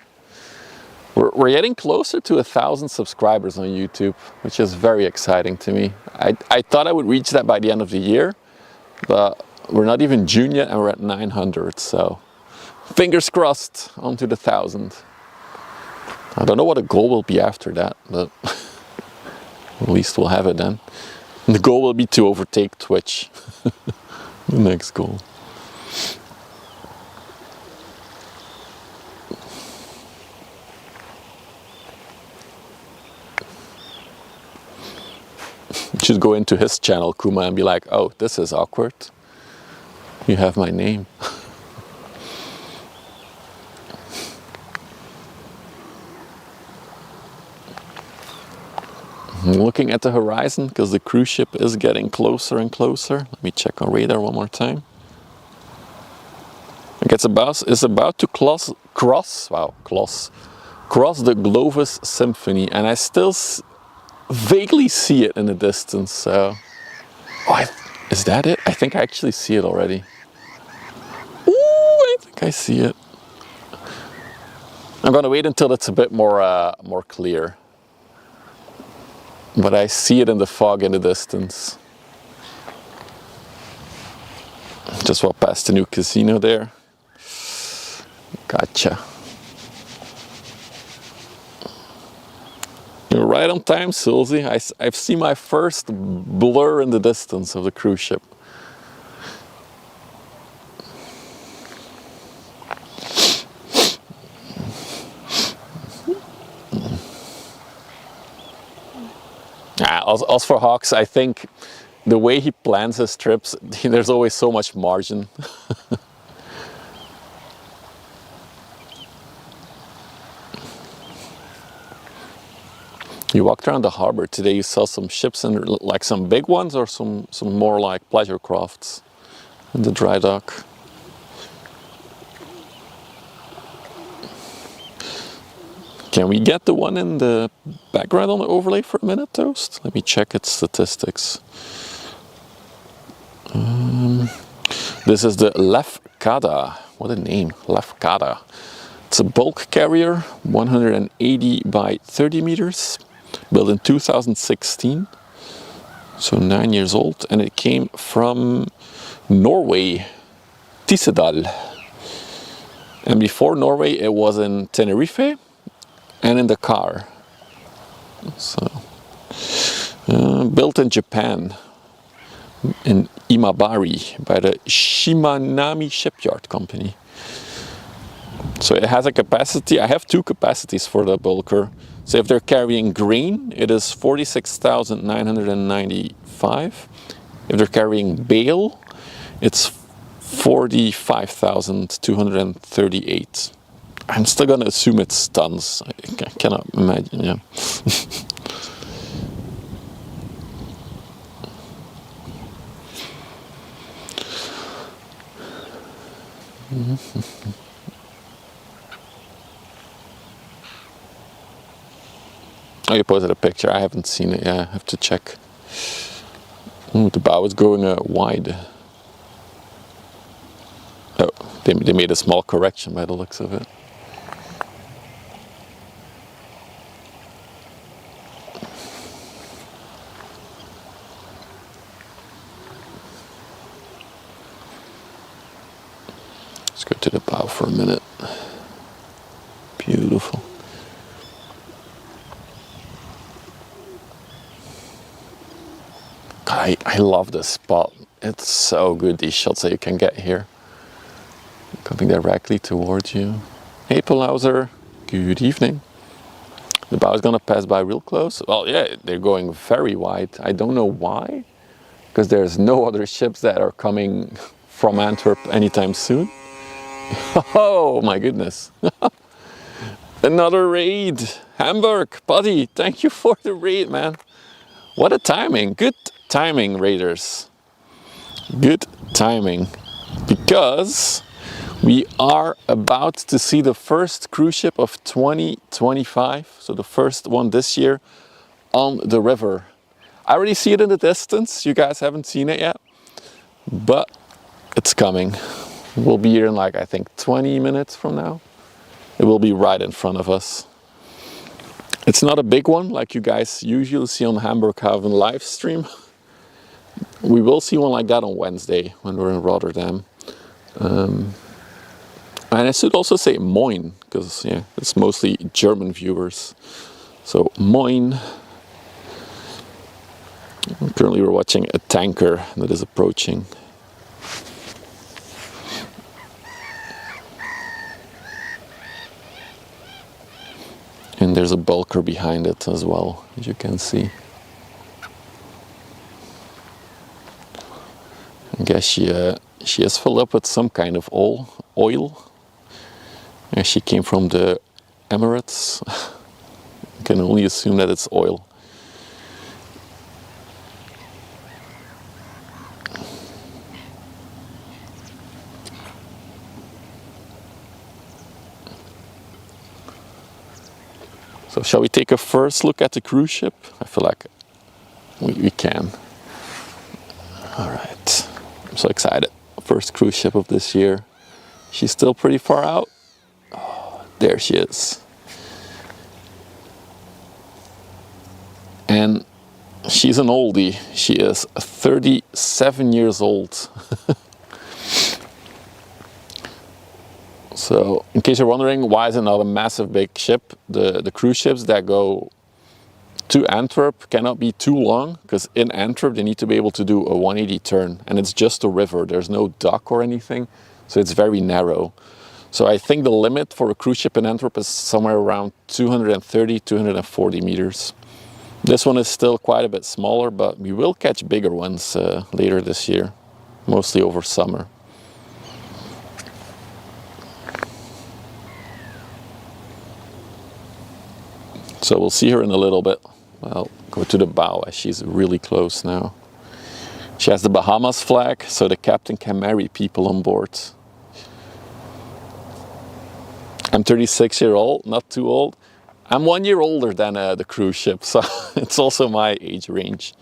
We're getting closer to 1,000 subscribers on YouTube, which is very exciting to me. I thought I would reach that by the end of the year, but we're not even June yet and we're at 900, so fingers crossed onto the 1,000. I don't know what the goal will be after that, but at least we'll have it then. And the goal will be to overtake Twitch. The next goal. You should go into his channel, Kuma, and be like, oh, this is awkward. You have my name. I'm looking at the horizon because the cruise ship is getting closer and closer. Let me check on radar one more time. It's about to cross the Glovis Symphony, and I still vaguely see it in the distance. So, is that it? I think I actually see it already. Ooh, I think I see it. I'm gonna wait until it's a bit more clear. But I see it in the fog in the distance. Just walked past the new casino there. Gotcha. You're right on time, Silsey. I've seen my first blur in the distance of the cruise ship. As for Hawks, I think the way he plans his trips, there's always so much margin. You walked around the harbor today, you saw some ships, and like some big ones or some more like pleasure crafts in the dry dock. Can we get the one in the background on the overlay for a minute, Toast? Let me check its statistics. This is the Lefkada. What a name, Lefkada. It's a bulk carrier, 180 by 30 meters, built in 2016. So 9 years old, and it came from Norway, Tyssedal. And before Norway, it was in Tenerife and in Dakar. So, built in Japan, in Imabari, by the Shimanami Shipyard Company. So it has a capacity, I have two capacities for the bulker. So if they're carrying grain, it is 46,995. If they're carrying bale, it's 45,238. I'm still gonna assume it's tons. I cannot imagine, yeah. Oh, you posted a picture. I haven't seen it. Yeah, I have to check. Ooh, the bow is going wide. Oh, they made a small correction by the looks of it. Let's go to the bow for a minute. Beautiful. I love this spot. It's so good, these shots that you can get here. Coming directly towards you. Hey Palauser, good evening. The bow is gonna pass by real close. Well, yeah, they're going very wide. I don't know why, because there's no other ships that are coming from Antwerp anytime soon. Oh my goodness. Another raid. Hamburg, buddy, thank you for the raid, man. What a timing. Good timing, raiders. Good timing. Because we are about to see the first cruise ship of 2025. So the first one this year on the river. I already see it in the distance. You guys haven't seen it yet. But it's coming. We'll be here in like, I think 20 minutes from now. It will be right in front of us. It's not a big one like you guys usually see on Hamburg Haven live stream. We will see one like that on Wednesday when we're in Rotterdam. And I should also say moin, because yeah, it's mostly German viewers. So moin. Currently we're watching a tanker that is approaching. And there's a bulker behind it as well, as you can see. I guess she is filled up with some kind of oil. And she came from the Emirates. I can only assume that it's oil. So shall we take a first look at the cruise ship? I feel like we can. All right, I'm so excited. First cruise ship of this year. She's still pretty far out. Oh, there she is. And she's an oldie. She is 37 years old. So, in case you're wondering, why is it not a massive big ship? The cruise ships that go to Antwerp cannot be too long, because in Antwerp they need to be able to do a 180 turn, and it's just a river. There's no dock or anything, so it's very narrow. So I think the limit for a cruise ship in Antwerp is somewhere around 230, 240 meters. This one is still quite a bit smaller, but we will catch bigger ones later this year, mostly over summer. So we'll see her in a little bit. I'll go to the bow as she's really close now. She has the Bahamas flag, so the captain can marry people on board. I'm 36 years old, not too old. I'm 1 year older than the cruise ship, so it's also my age range.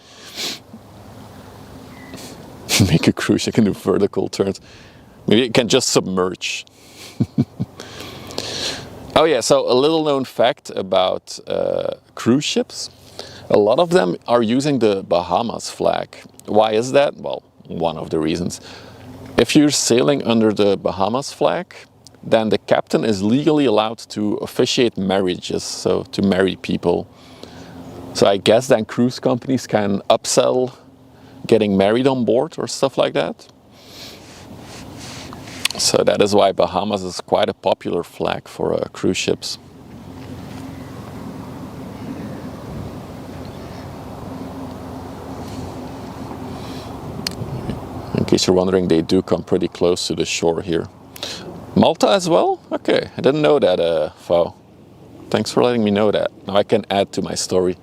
Make a cruise ship can do vertical turns. Maybe it can just submerge. Oh yeah, so a little known fact about cruise ships. A lot of them are using the Bahamas flag. Why is that? Well, one of the reasons. If you're sailing under the Bahamas flag, then the captain is legally allowed to officiate marriages, so to marry people. So I guess then cruise companies can upsell getting married on board or stuff like that. So that is why Bahamas is quite a popular flag for cruise ships. In case you're wondering, they do come pretty close to the shore here. Malta as well? Okay, I didn't know that, Fao. Thanks for letting me know that. Now I can add to my story.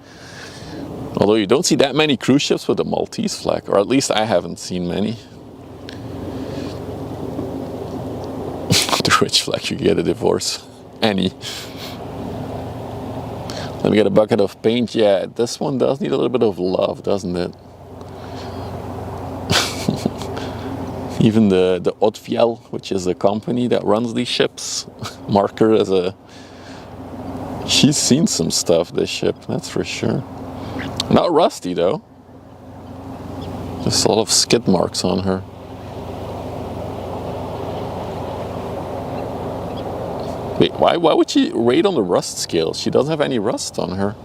Although you don't see that many cruise ships with a Maltese flag, or at least I haven't seen many. Which flag you get a divorce? Any. Let me get a bucket of paint. Yeah, this one does need a little bit of love, doesn't it? Even the Odfjell, which is a company that runs these ships, mark her as a... She's seen some stuff, this ship, that's for sure. Not rusty though. Just a lot of skid marks on her. Wait, why would she rate on the rust scale? She doesn't have any rust on her.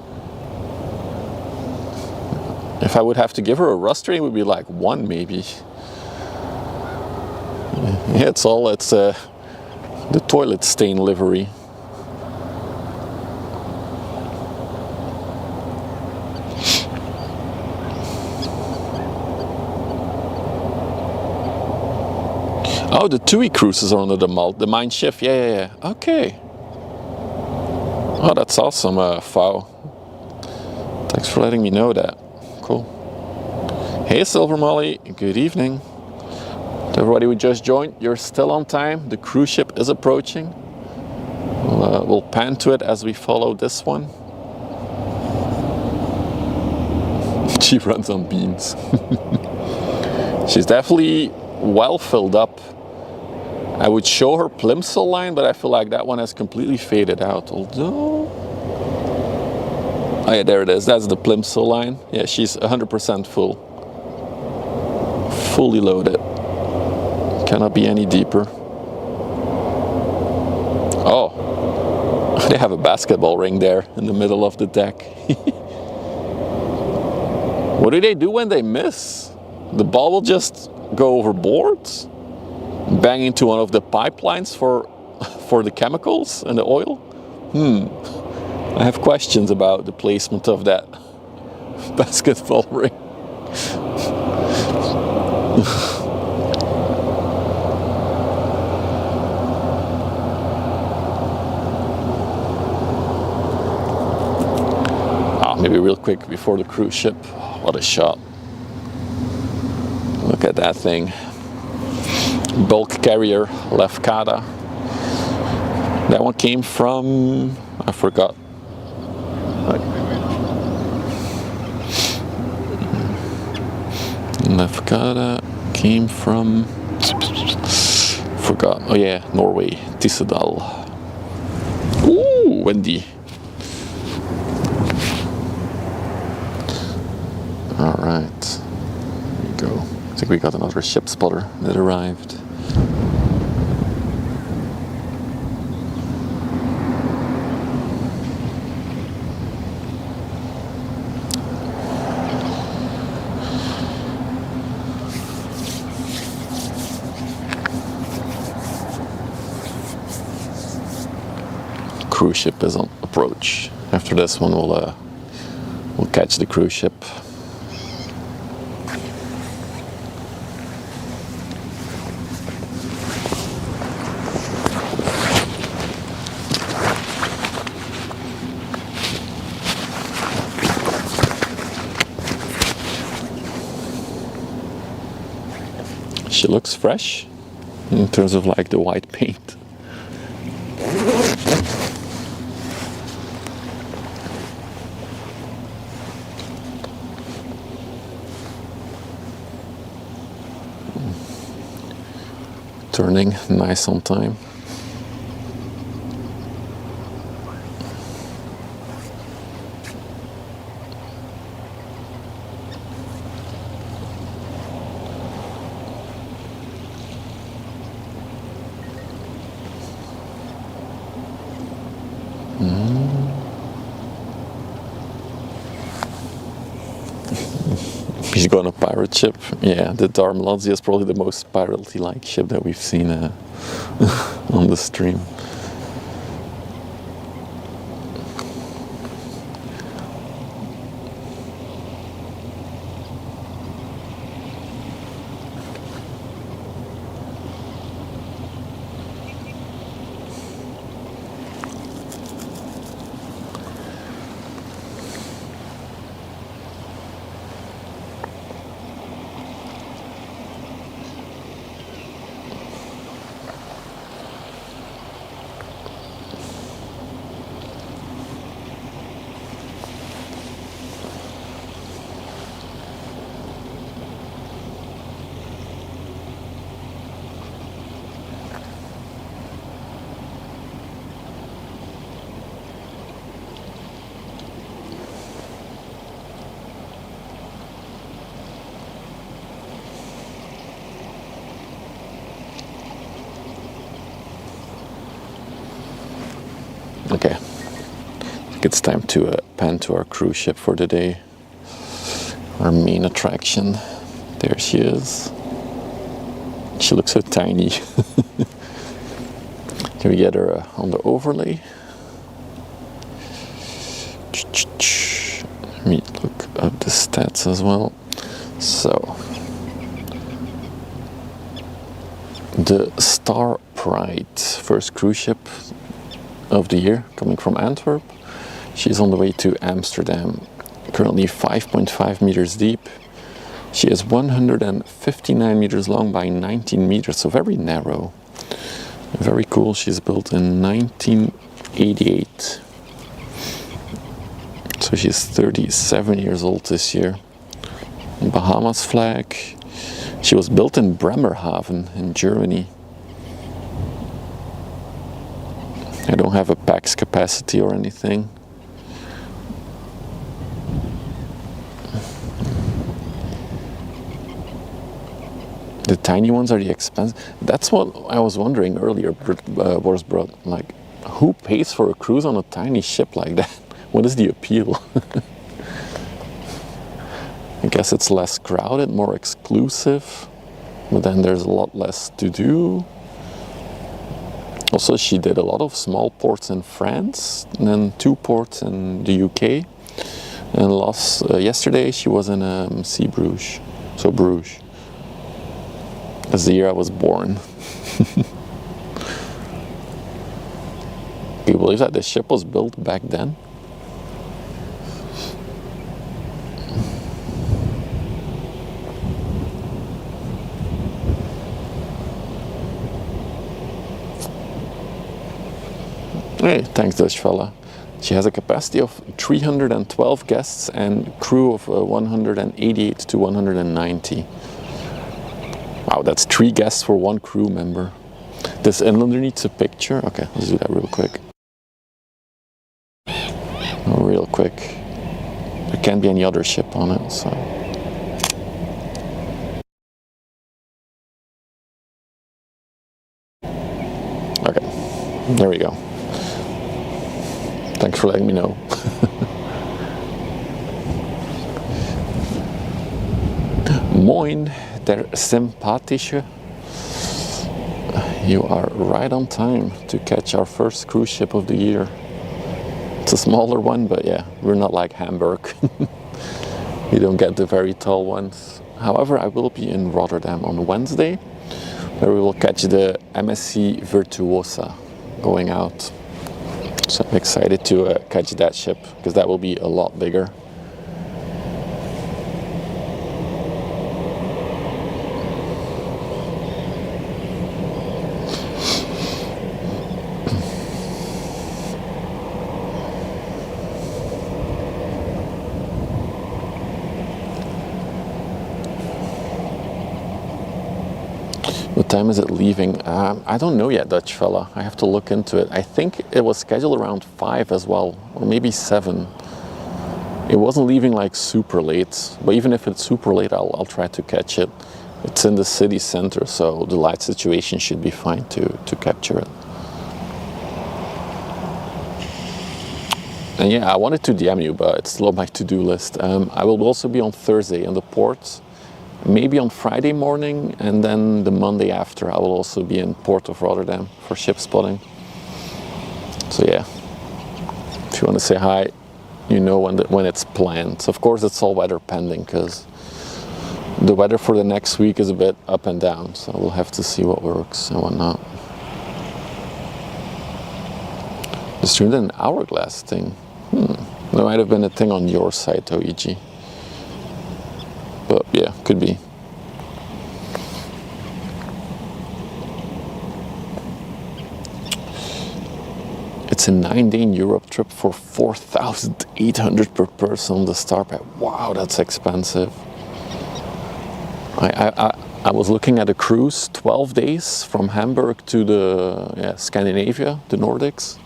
If I would have to give her a rust rating, it would be like 1 maybe. Yeah, it's the toilet stain livery. Oh, the TUI cruises are under the Mein Schiff. Yeah. Okay. Oh, that's awesome, Fao. Thanks for letting me know that. Cool. Hey, Silver Molly. Good evening. To everybody who just joined, you're still on time. The cruise ship is approaching. We'll pan to it as we follow this one. She runs on beans. She's definitely well filled up. I would show her plimsoll line, but I feel like that one has completely faded out. Although Oh yeah, there it is. That's the Plimsoll line. Yeah, she's 100% full. Fully loaded. Cannot be any deeper. Oh, they have a basketball ring there in the middle of the deck. What do they do when they miss? The ball will just go overboard, bang into one of the pipelines for the chemicals and the oil. I have questions about the placement of that basketball ring. Maybe real quick before the cruise ship. What a shot. Look at that thing. Bulk carrier Lefkada. That one came from, I forgot. Lefkada came from, forgot. Oh yeah, Norway, Tyssedal. Ooh, windy. All right, there you go. I think we got another ship spotter that arrived. Cruise ship is on approach. After this one, we'll catch the cruise ship. She looks fresh in terms of like the white paint. Turning nice on time. She's going on a pirate ship. Yeah, the Darmladzia is probably the most piratey-like ship that we've seen on the stream. Okay, I think it's time to pan to our cruise ship for the day. Our main attraction. There she is. She looks so tiny. Can we get her on the overlay? Let me look up the stats as well. So, the Star Pride, first cruise ship of the year, coming from Antwerp. She's on the way to Amsterdam, currently 5.5 meters deep. She is 159 meters long by 19 meters, so very narrow. Very cool. She's built in 1988. So she's 37 years old this year. Bahamas flag. She was built in Bremerhaven in Germany. I don't have a pax capacity or anything. The tiny ones are the expensive. That's what I was wondering earlier, Boris Brod. Like, who pays for a cruise on a tiny ship like that? What is the appeal? I guess it's less crowded, more exclusive, but then there's a lot less to do. Also, she did a lot of small ports in France, and then 2 ports in the UK. And yesterday she was in Bruges. So Bruges. That's the year I was born. Can you believe that the ship was built back then? Hey, thanks Dutch fella. She has a capacity of 312 guests and crew of 188 to 190. Wow, that's 3 guests for 1 crew member. This inlander needs a picture. Okay, let's do that real quick. Real quick. There can't be any other ship on it, so. Okay, there we go. Thanks for letting me know. Moin, der Sympathische. You are right on time to catch our first cruise ship of the year. It's a smaller one, but yeah, we're not like Hamburg. We don't get the very tall ones. However, I will be in Rotterdam on Wednesday, where we will catch the MSC Virtuosa going out. So I'm excited to catch that ship, because that will be a lot bigger. What time is it leaving? I don't know yet, Dutch fella. I have to look into it. I think it was scheduled around 5 as well, or maybe 7. It wasn't leaving like super late, but even if it's super late, I'll try to catch it. It's in the city center, so the light situation should be fine to capture it. And yeah, I wanted to DM you, but it's still on my to-do list. I will also be on Thursday in the port. Maybe on Friday morning, and then the Monday after I will also be in Port of Rotterdam for ship spotting. So yeah, if you want to say hi, you know when it's planned. So of course it's all weather pending, because the weather for the next week is a bit up and down, so we'll have to see what works and what not. The streamed an hourglass thing. There might have been a thing on your side, Toiji. But yeah, could be. It's a 9-day Europe trip for 4,800 per person on the Star Pride. Wow, that's expensive. I was looking at a cruise, 12 days from Hamburg to the Scandinavia, the Nordics.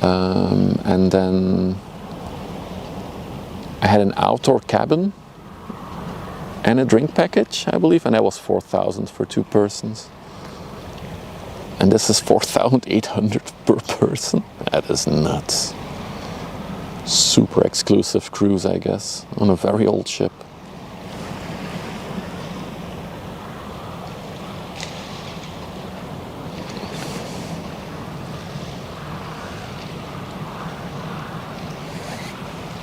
And then I had an outdoor cabin and a drink package, I believe, and that was 4,000 for 2 persons. And this is 4,800 per person. That is nuts. Super exclusive cruise, I guess, on a very old ship.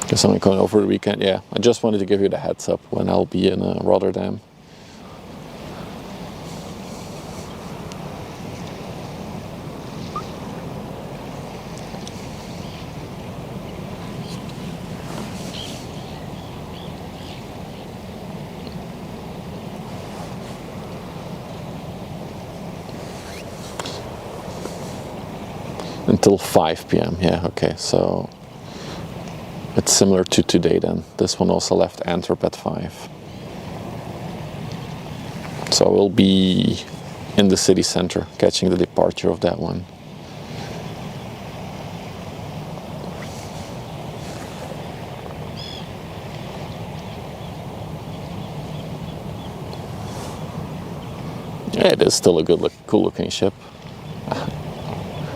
Guess I'm going over the weekend. Yeah, I just wanted to give you the heads up when I'll be in Rotterdam. Until 5 p.m. Yeah, okay, so it's similar to today then. This one also left Antwerp at 5. So we'll be in the city center catching the departure of that one. Yeah, it is still a cool looking ship.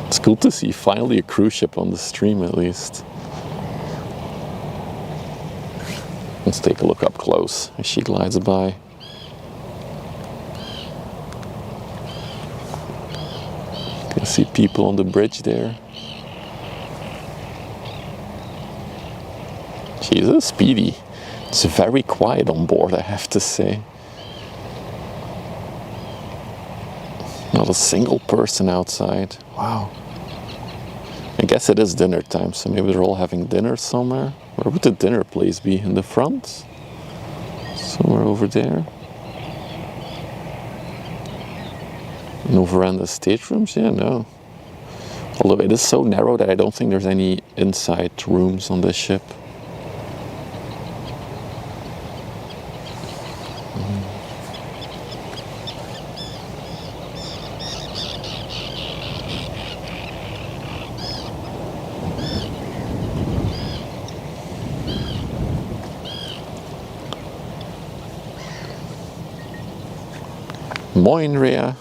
It's cool to see finally a cruise ship on the stream at least. Let's take a look up close as she glides by. You can see people on the bridge there. She's a speedy. It's very quiet on board, I have to say. Not a single person outside. Wow. I guess it is dinner time, so maybe they're all having dinner somewhere. Where would the dinner place be? In the front? Somewhere over there? No veranda staterooms? Yeah, no. Although it is so narrow that I don't think there's any inside rooms on this ship. Moin, Rhea.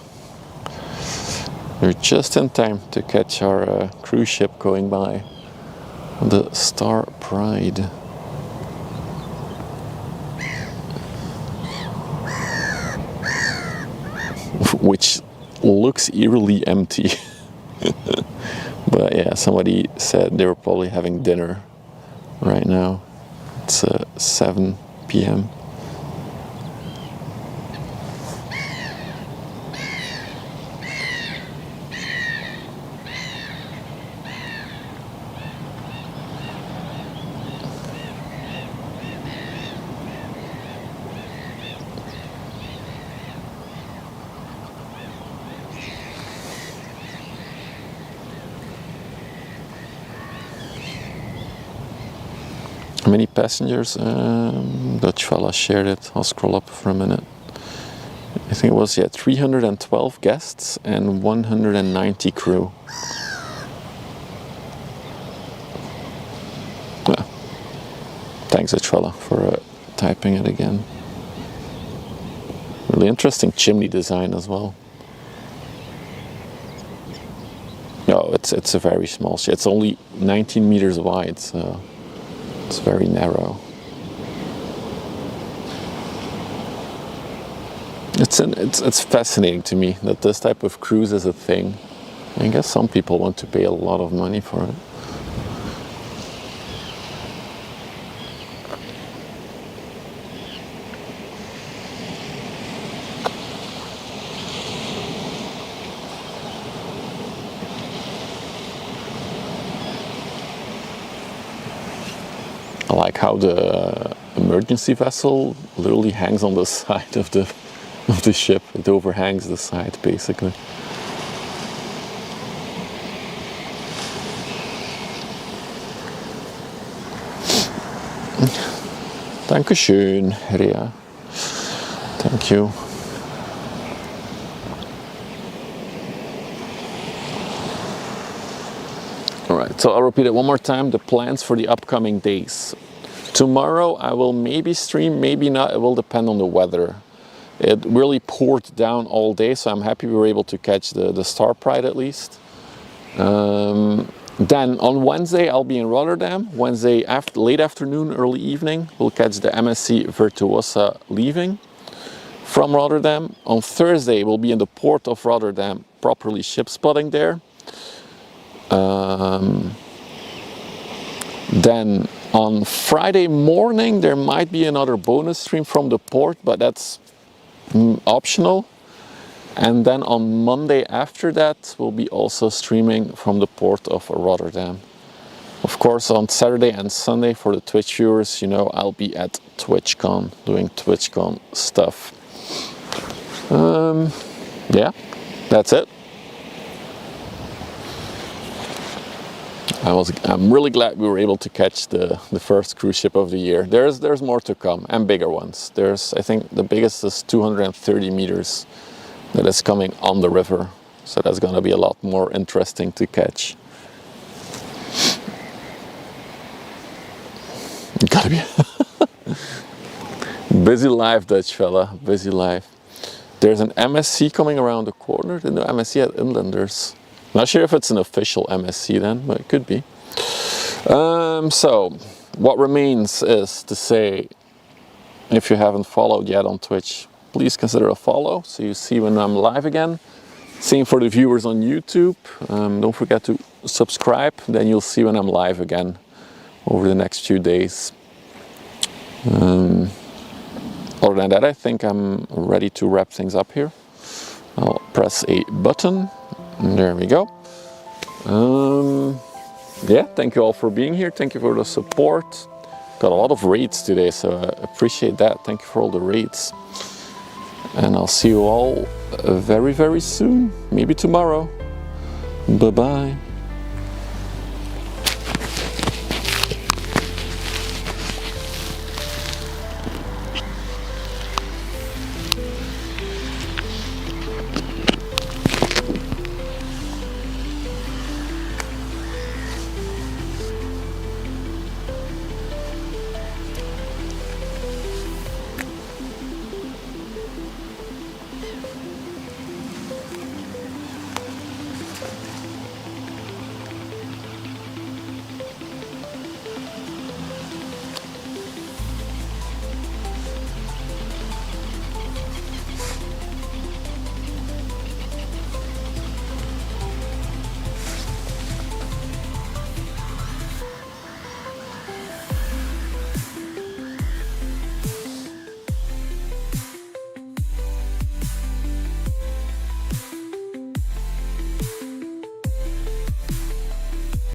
We're just in time to catch our cruise ship going by, the Star Pride. Which looks eerily empty. But yeah, somebody said they were probably having dinner right now. It's 7 p.m. How many passengers? Dutch fella shared it. I'll scroll up for a minute. I think it was 312 guests and 190 crew. Yeah. Thanks, Dutch fella, for typing it again. Really interesting chimney design as well. No, it's a very small ship. It's only 19 meters wide, so it's very narrow. It's fascinating to me that this type of cruise is a thing. I guess some people want to pay a lot of money for it. I like how the emergency vessel literally hangs on the side of the ship. It overhangs the side, basically. Dankeschön, Ria. Thank you. Alright, so I'll repeat it one more time. The plans for the upcoming days. Tomorrow I will maybe stream, maybe not. It will depend on the weather. It really poured down all day, so I'm happy we were able to catch the Star Pride at least. Then on Wednesday I'll be in Rotterdam. Wednesday late afternoon, early evening, we'll catch the MSC Virtuosa leaving from Rotterdam. On Thursday we'll be in the port of Rotterdam, properly ship spotting there. Then on Friday morning there might be another bonus stream from the port, but that's optional. And then on Monday after that we'll be also streaming from the port of Rotterdam. Of course, on Saturday and Sunday for the Twitch viewers, you know, I'll be at TwitchCon doing TwitchCon stuff. Yeah, that's it. I'm really glad we were able to catch the first cruise ship of the year. There's more to come, and bigger ones. I think the biggest is 230 meters that is coming on the river. So that's going to be a lot more interesting to catch. Gotta be busy life, Dutch fella, busy life. There's an MSC coming around the corner. The new MSC at Inlanders. Not sure if it's an official MSC then, but it could be. So what remains is to say, if you haven't followed yet on Twitch, please consider a follow so you see when I'm live again. Same for the viewers on YouTube. Don't forget to subscribe, then you'll see when I'm live again over the next few days. Other than that, I think I'm ready to wrap things up here. I'll press a button, and there we go. Yeah, thank you all for being here. Thank you for the support. Got a lot of raids today, so I appreciate that. Thank you for all the raids. And I'll see you all very, very soon. Maybe tomorrow. Bye-bye.